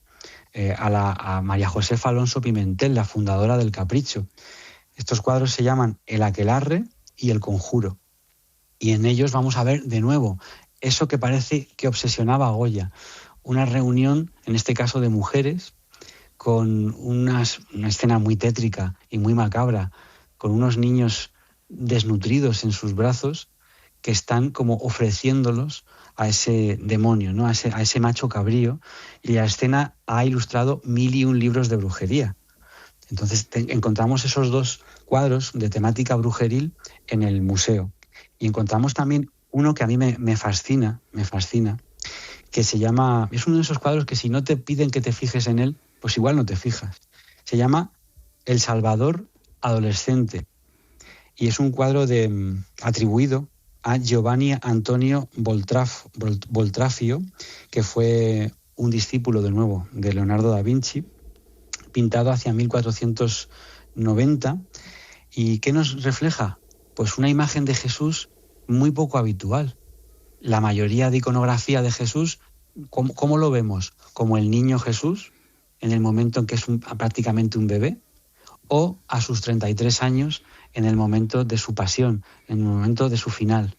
a María Josefa Alonso Pimentel, la fundadora del Capricho. Estos cuadros se llaman El Aquelarre y El Conjuro. Y en ellos vamos a ver de nuevo eso que parece que obsesionaba a Goya, una reunión, en este caso de mujeres, con una escena muy tétrica y muy macabra, con unos niños desnutridos en sus brazos que están como ofreciéndolos a ese demonio, ¿no? a ese macho cabrío, y la escena ha ilustrado 1001 libros de brujería. Entonces encontramos esos dos cuadros de temática brujeril en el museo. Y encontramos también uno que a mí me fascina, que se llama, es uno de esos cuadros que si no te piden que te fijes en él, pues igual no te fijas. Se llama El Salvador adolescente, y es un cuadro atribuido a Giovanni Antonio Boltrafio, que fue un discípulo de nuevo de Leonardo da Vinci, pintado hacia 1490. ¿Y qué nos refleja? Pues una imagen de Jesús muy poco habitual. La mayoría de iconografía de Jesús, ¿cómo lo vemos? ¿Como el niño Jesús, en el momento en que es prácticamente un bebé? ¿O a sus 33 años, en el momento de su pasión, en el momento de su final?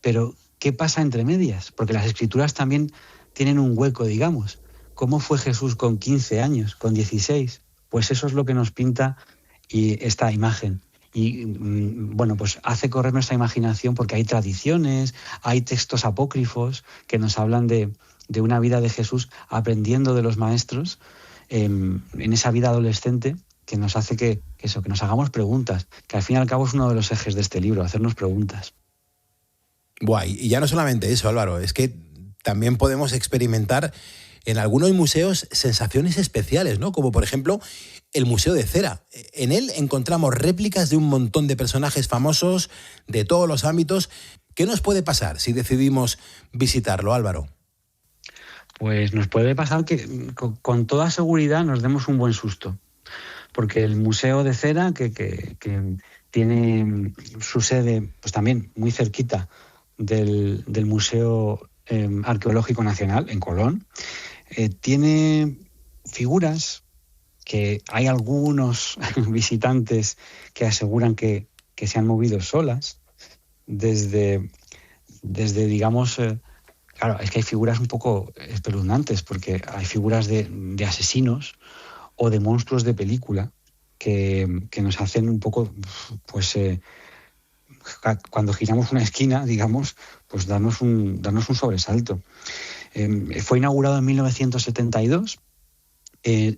Pero, ¿qué pasa entre medias? Porque las escrituras también tienen un hueco, digamos. ¿Cómo fue Jesús con 15 años, con 16? Pues eso es lo que nos pinta esta imagen. Y bueno, pues hace correr nuestra imaginación, porque hay tradiciones, hay textos apócrifos que nos hablan de una vida de Jesús aprendiendo de los maestros en esa vida adolescente, que nos hace que nos hagamos preguntas, que al fin y al cabo es uno de los ejes de este libro, hacernos preguntas. Buah, y ya no solamente eso, Álvaro, es que también podemos experimentar en algunos museos sensaciones especiales, ¿no? Como por ejemplo el Museo de Cera. En él encontramos réplicas de un montón de personajes famosos de todos los ámbitos. ¿Qué nos puede pasar si decidimos visitarlo, Álvaro? Pues nos puede pasar que con toda seguridad nos demos un buen susto. Porque el Museo de Cera, que tiene su sede pues también muy cerquita del Museo Arqueológico Nacional, en Colón, tiene figuras que hay algunos visitantes que aseguran que se han movido solas desde digamos... Claro, es que hay figuras un poco espeluznantes, porque hay figuras de asesinos o de monstruos de película que nos hacen un poco, pues, cuando giramos una esquina, digamos, pues darnos un sobresalto. Fue inaugurado en 1972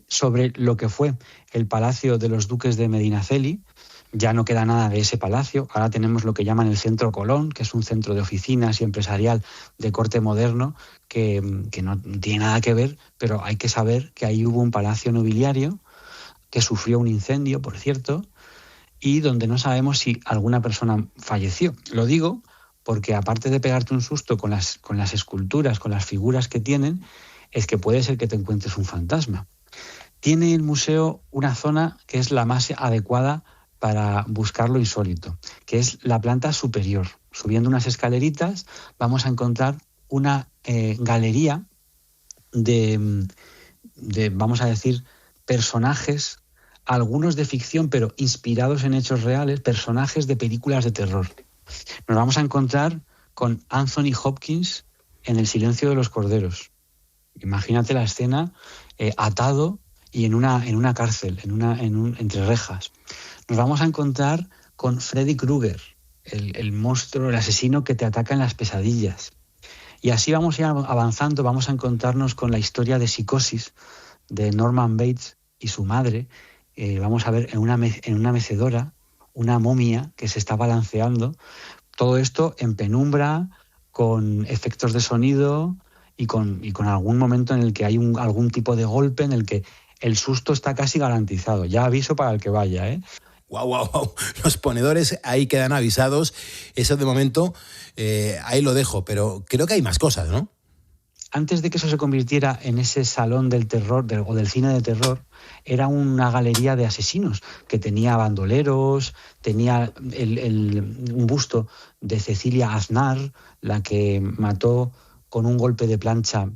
sobre lo que fue el Palacio de los Duques de Medinaceli. Ya no queda nada de ese palacio. Ahora tenemos lo que llaman el Centro Colón, que es un centro de oficinas y empresarial de corte moderno que no tiene nada que ver, pero hay que saber que ahí hubo un palacio nobiliario que sufrió un incendio, por cierto, y donde no sabemos si alguna persona falleció. Lo digo porque aparte de pegarte un susto con las esculturas, con las figuras que tienen, es que puede ser que te encuentres un fantasma. Tiene el museo una zona que es la más adecuada para buscar lo insólito, que es la planta superior. Subiendo unas escaleritas vamos a encontrar una galería de, vamos a decir, personajes, algunos de ficción, pero inspirados en hechos reales, personajes de películas de terror. Nos vamos a encontrar con Anthony Hopkins en El silencio de los corderos. Imagínate la escena atado y en una cárcel, entre rejas. Nos vamos a encontrar con Freddy Krueger, el monstruo, el asesino que te ataca en las pesadillas. Y así vamos a ir avanzando, vamos a encontrarnos con la historia de Psicosis de Norman Bates y su madre. Vamos a ver en una mecedora una momia que se está balanceando. Todo esto en penumbra, con efectos de sonido y con algún momento en el que hay algún tipo de golpe en el que el susto está casi garantizado. Ya aviso para el que vaya, ¿eh? Wow. Los ponedores ahí quedan avisados. Eso de momento, ahí lo dejo, pero creo que hay más cosas, ¿no? Antes de que eso se convirtiera en ese salón del terror o del cine de terror, era una galería de asesinos que tenía bandoleros, tenía un busto de Cecilia Aznar, la que mató con un golpe de plancha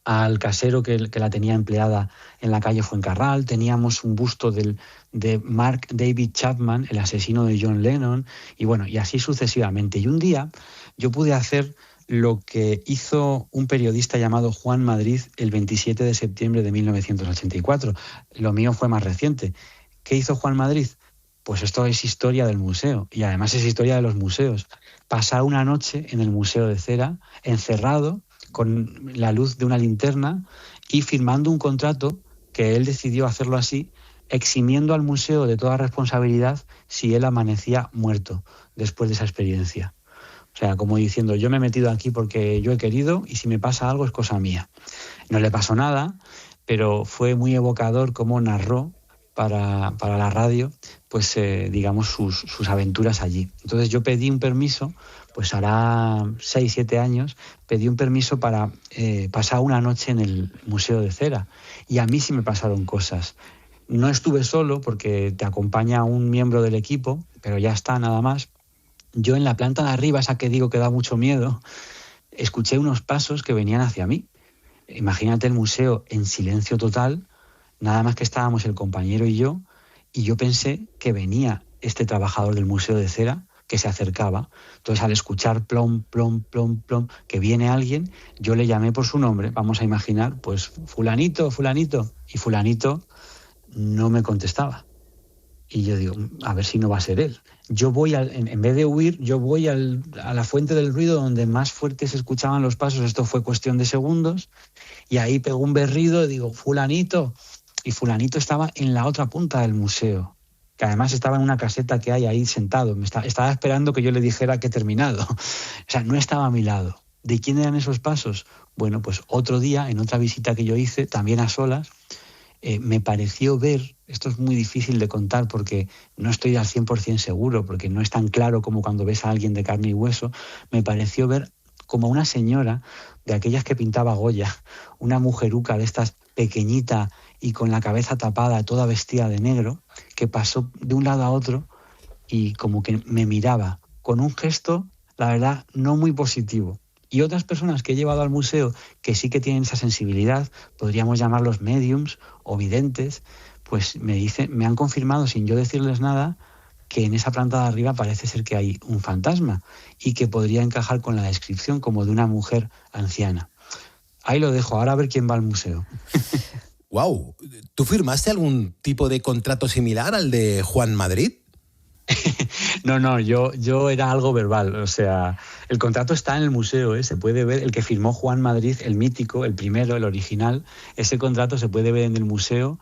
al casero que la tenía empleada en la calle Fuencarral. Teníamos un busto de Mark David Chapman, el asesino de John Lennon, y así sucesivamente. Y un día yo pude hacer lo que hizo un periodista llamado Juan Madrid el 27 de septiembre de 1984. Lo mío fue más reciente. ¿Qué hizo Juan Madrid? Pues esto es historia del museo, y además es historia de los museos. Pasar una noche en el Museo de Cera, encerrado, con la luz de una linterna y firmando un contrato que él decidió hacerlo así, eximiendo al museo de toda responsabilidad si él amanecía muerto después de esa experiencia. O sea, como diciendo, yo me he metido aquí porque yo he querido y si me pasa algo es cosa mía. No le pasó nada, pero fue muy evocador cómo narró para la radio, pues digamos, sus aventuras allí. Entonces yo pedí un permiso, pues hará 6-7 años, pedí un permiso para pasar una noche en el Museo de Cera. Y a mí sí me pasaron cosas. No estuve solo porque te acompaña un miembro del equipo, pero ya está, nada más. Yo en la planta de arriba, esa que digo que da mucho miedo, escuché unos pasos que venían hacia mí. Imagínate el museo en silencio total, nada más que estábamos el compañero y yo pensé que venía este trabajador del Museo de Cera que se acercaba. Entonces, al escuchar plom, plom, plom, plom, que viene alguien, yo le llamé por su nombre. Vamos a imaginar, pues, fulanito, fulanito. Y fulanito no me contestaba. Y yo digo, a ver si no va a ser él. Yo voy, en vez de huir, yo voy a la fuente del ruido donde más fuerte se escuchaban los pasos. Esto fue cuestión de segundos. Y ahí pegó un berrido y digo, fulanito. Y fulanito estaba en la otra punta del museo, que además estaba en una caseta que hay ahí sentado. Estaba esperando que yo le dijera que he terminado. O sea, no estaba a mi lado. ¿De quién eran esos pasos? Bueno, pues otro día, en otra visita que yo hice, también a solas, me pareció ver, esto es muy difícil de contar porque no estoy al 100% seguro, porque no es tan claro como cuando ves a alguien de carne y hueso, me pareció ver como una señora de aquellas que pintaba Goya, una mujeruca de estas pequeñita y con la cabeza tapada, toda vestida de negro, que pasó de un lado a otro y como que me miraba con un gesto, la verdad, no muy positivo. Y otras personas que he llevado al museo que sí que tienen esa sensibilidad, podríamos llamarlos mediums o videntes, pues me han confirmado sin yo decirles nada que en esa planta de arriba parece ser que hay un fantasma y que podría encajar con la descripción como de una mujer anciana. Ahí lo dejo, ahora a ver quién va al museo. Wow, ¿tú firmaste algún tipo de contrato similar al de Juan Madrid? No, yo era algo verbal, o sea, el contrato está en el museo, se puede ver, el que firmó Juan Madrid, el mítico, el primero, el original, ese contrato se puede ver en el museo.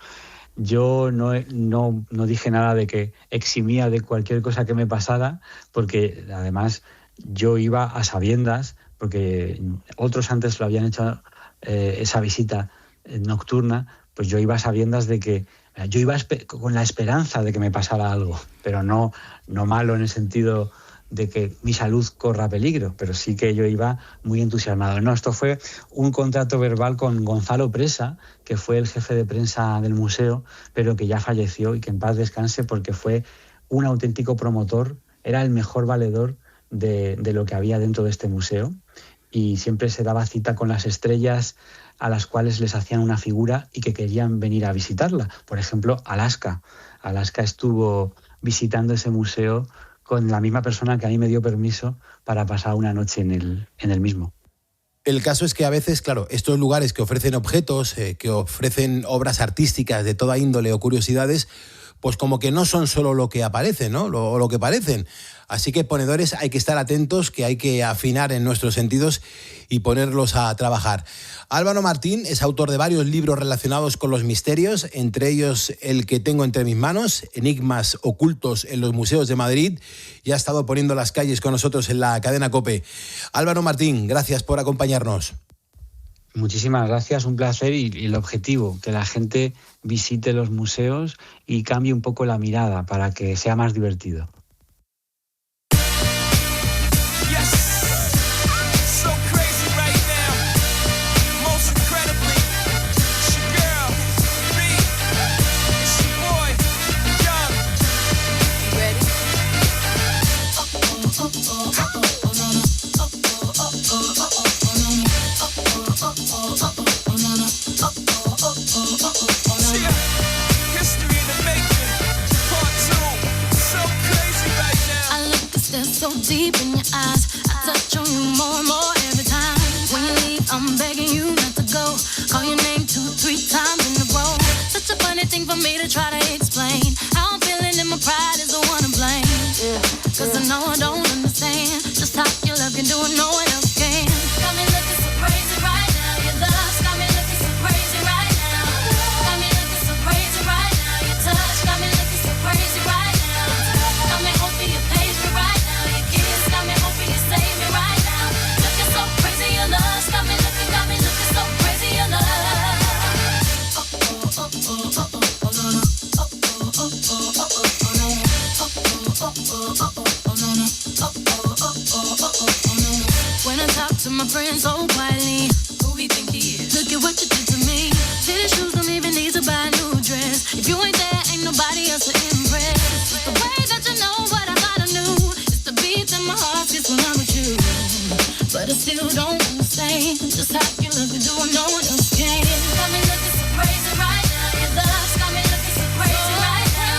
Yo no dije nada de que eximía de cualquier cosa que me pasara, porque además yo iba a sabiendas, porque otros antes lo habían hecho esa visita nocturna, pues yo iba a sabiendas de que yo iba con la esperanza de que me pasara algo, pero no malo en el sentido de que mi salud corra peligro, pero sí que yo iba muy entusiasmado. No, esto fue un contrato verbal con Gonzalo Presa, que fue el jefe de prensa del museo, pero que ya falleció y que en paz descanse porque fue un auténtico promotor, era el mejor valedor de lo que había dentro de este museo y siempre se daba cita con las estrellas a las cuales les hacían una figura y que querían venir a visitarla. Por ejemplo, Alaska. Alaska estuvo visitando ese museo con la misma persona que a mí me dio permiso para pasar una noche en el mismo. El caso es que a veces, claro, estos lugares que ofrecen objetos, que ofrecen obras artísticas de toda índole o curiosidades, pues como que no son solo lo que aparece, ¿no? Lo que parecen. Así que, ponedores, hay que estar atentos, que hay que afinar en nuestros sentidos y ponerlos a trabajar. Álvaro Martín es autor de varios libros relacionados con los misterios, entre ellos el que tengo entre mis manos, Enigmas ocultos en los museos de Madrid, y ha estado poniendo las calles con nosotros en la cadena COPE. Álvaro Martín, gracias por acompañarnos. Muchísimas gracias, un placer y el objetivo, que la gente visite los museos y cambie un poco la mirada para que sea más divertido. So deep in your eyes, I touch on you more and more every time. When you leave, I'm begging you not to go. Call your name 2-3 times in a row. Such a funny thing for me to try to explain. How I'm feeling and my pride is the one to blame. Yeah, cause I know I don't understand just how your love can do it, no one else can. Got me looking so crazy right now. Your love got me looking so crazy right now. Got me looking so crazy right now. Your touch got me looking so crazy right now. Got me hoping you page me right now. Got me hoping you save me right now. Looking so crazy, your love got me looking so crazy, your love. When I talk to my friends so quietly, who he think he is? Look at what you did to me. Fitted shoes don't even need to buy a new dress. If you ain't there, ain't nobody else to impress. It's the way that you know what I thought I knew. My heart gets when I'm with you, but I still don't understand just how you look and do it, no one else can. Got me looking so crazy right now. Your love got me looking so crazy right now.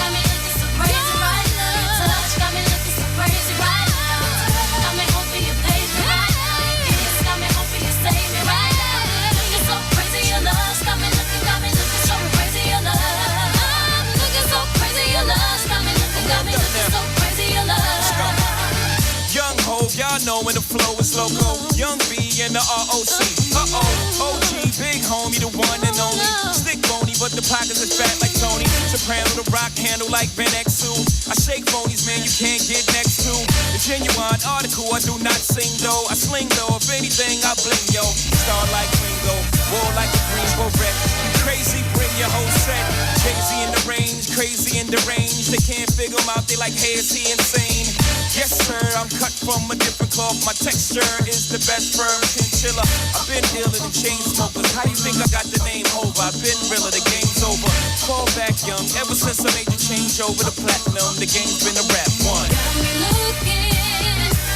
Got me looking so crazy right now. Your touch got me looking so crazy right now. Got me hoping you page me right now. Your kiss got me hoping you save me right now. Looking so crazy, your love got me looking so crazy, your love. I'm looking so crazy, your love got me looking so crazy, your love. Young Hov, y'all know when the flow is loco. Young B and the ROC. OG, big homie, the one and only. Slick bony, but the pockets are fat like Tony. Soprano, the rock handle like Ben X2. I shake phonies, man, you can't get next to. The genuine Ron article, I do not sing though. I sling though, if anything, I bling yo. Star like Ringo, war like a green beret. Crazy, bring your whole set. Jay-Z in the range, crazy in the range. They can't figure him out, they like, hey, is he insane? Yes, sir, I'm cut from a different cloth. My texture is the best firm chinchilla. I've been dealing in chain smokers. How you think I got the name over? I've been realer, the game's over. Fall back young, ever since I made the change over to platinum, the game's been a rap one. Got me looking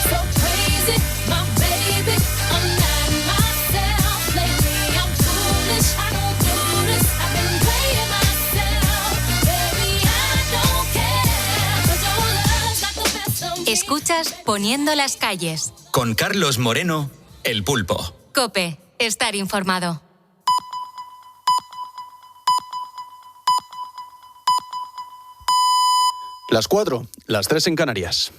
so crazy, my baby. I'm not myself lately. I'm foolish, I don't do this. I've been playing myself, baby. I don't care, 'cause your love's got the best of me. Escuchas Poniendo las calles. Con Carlos Moreno, El Pulpo. COPE. Estar informado. Las 4, las 3 en Canarias.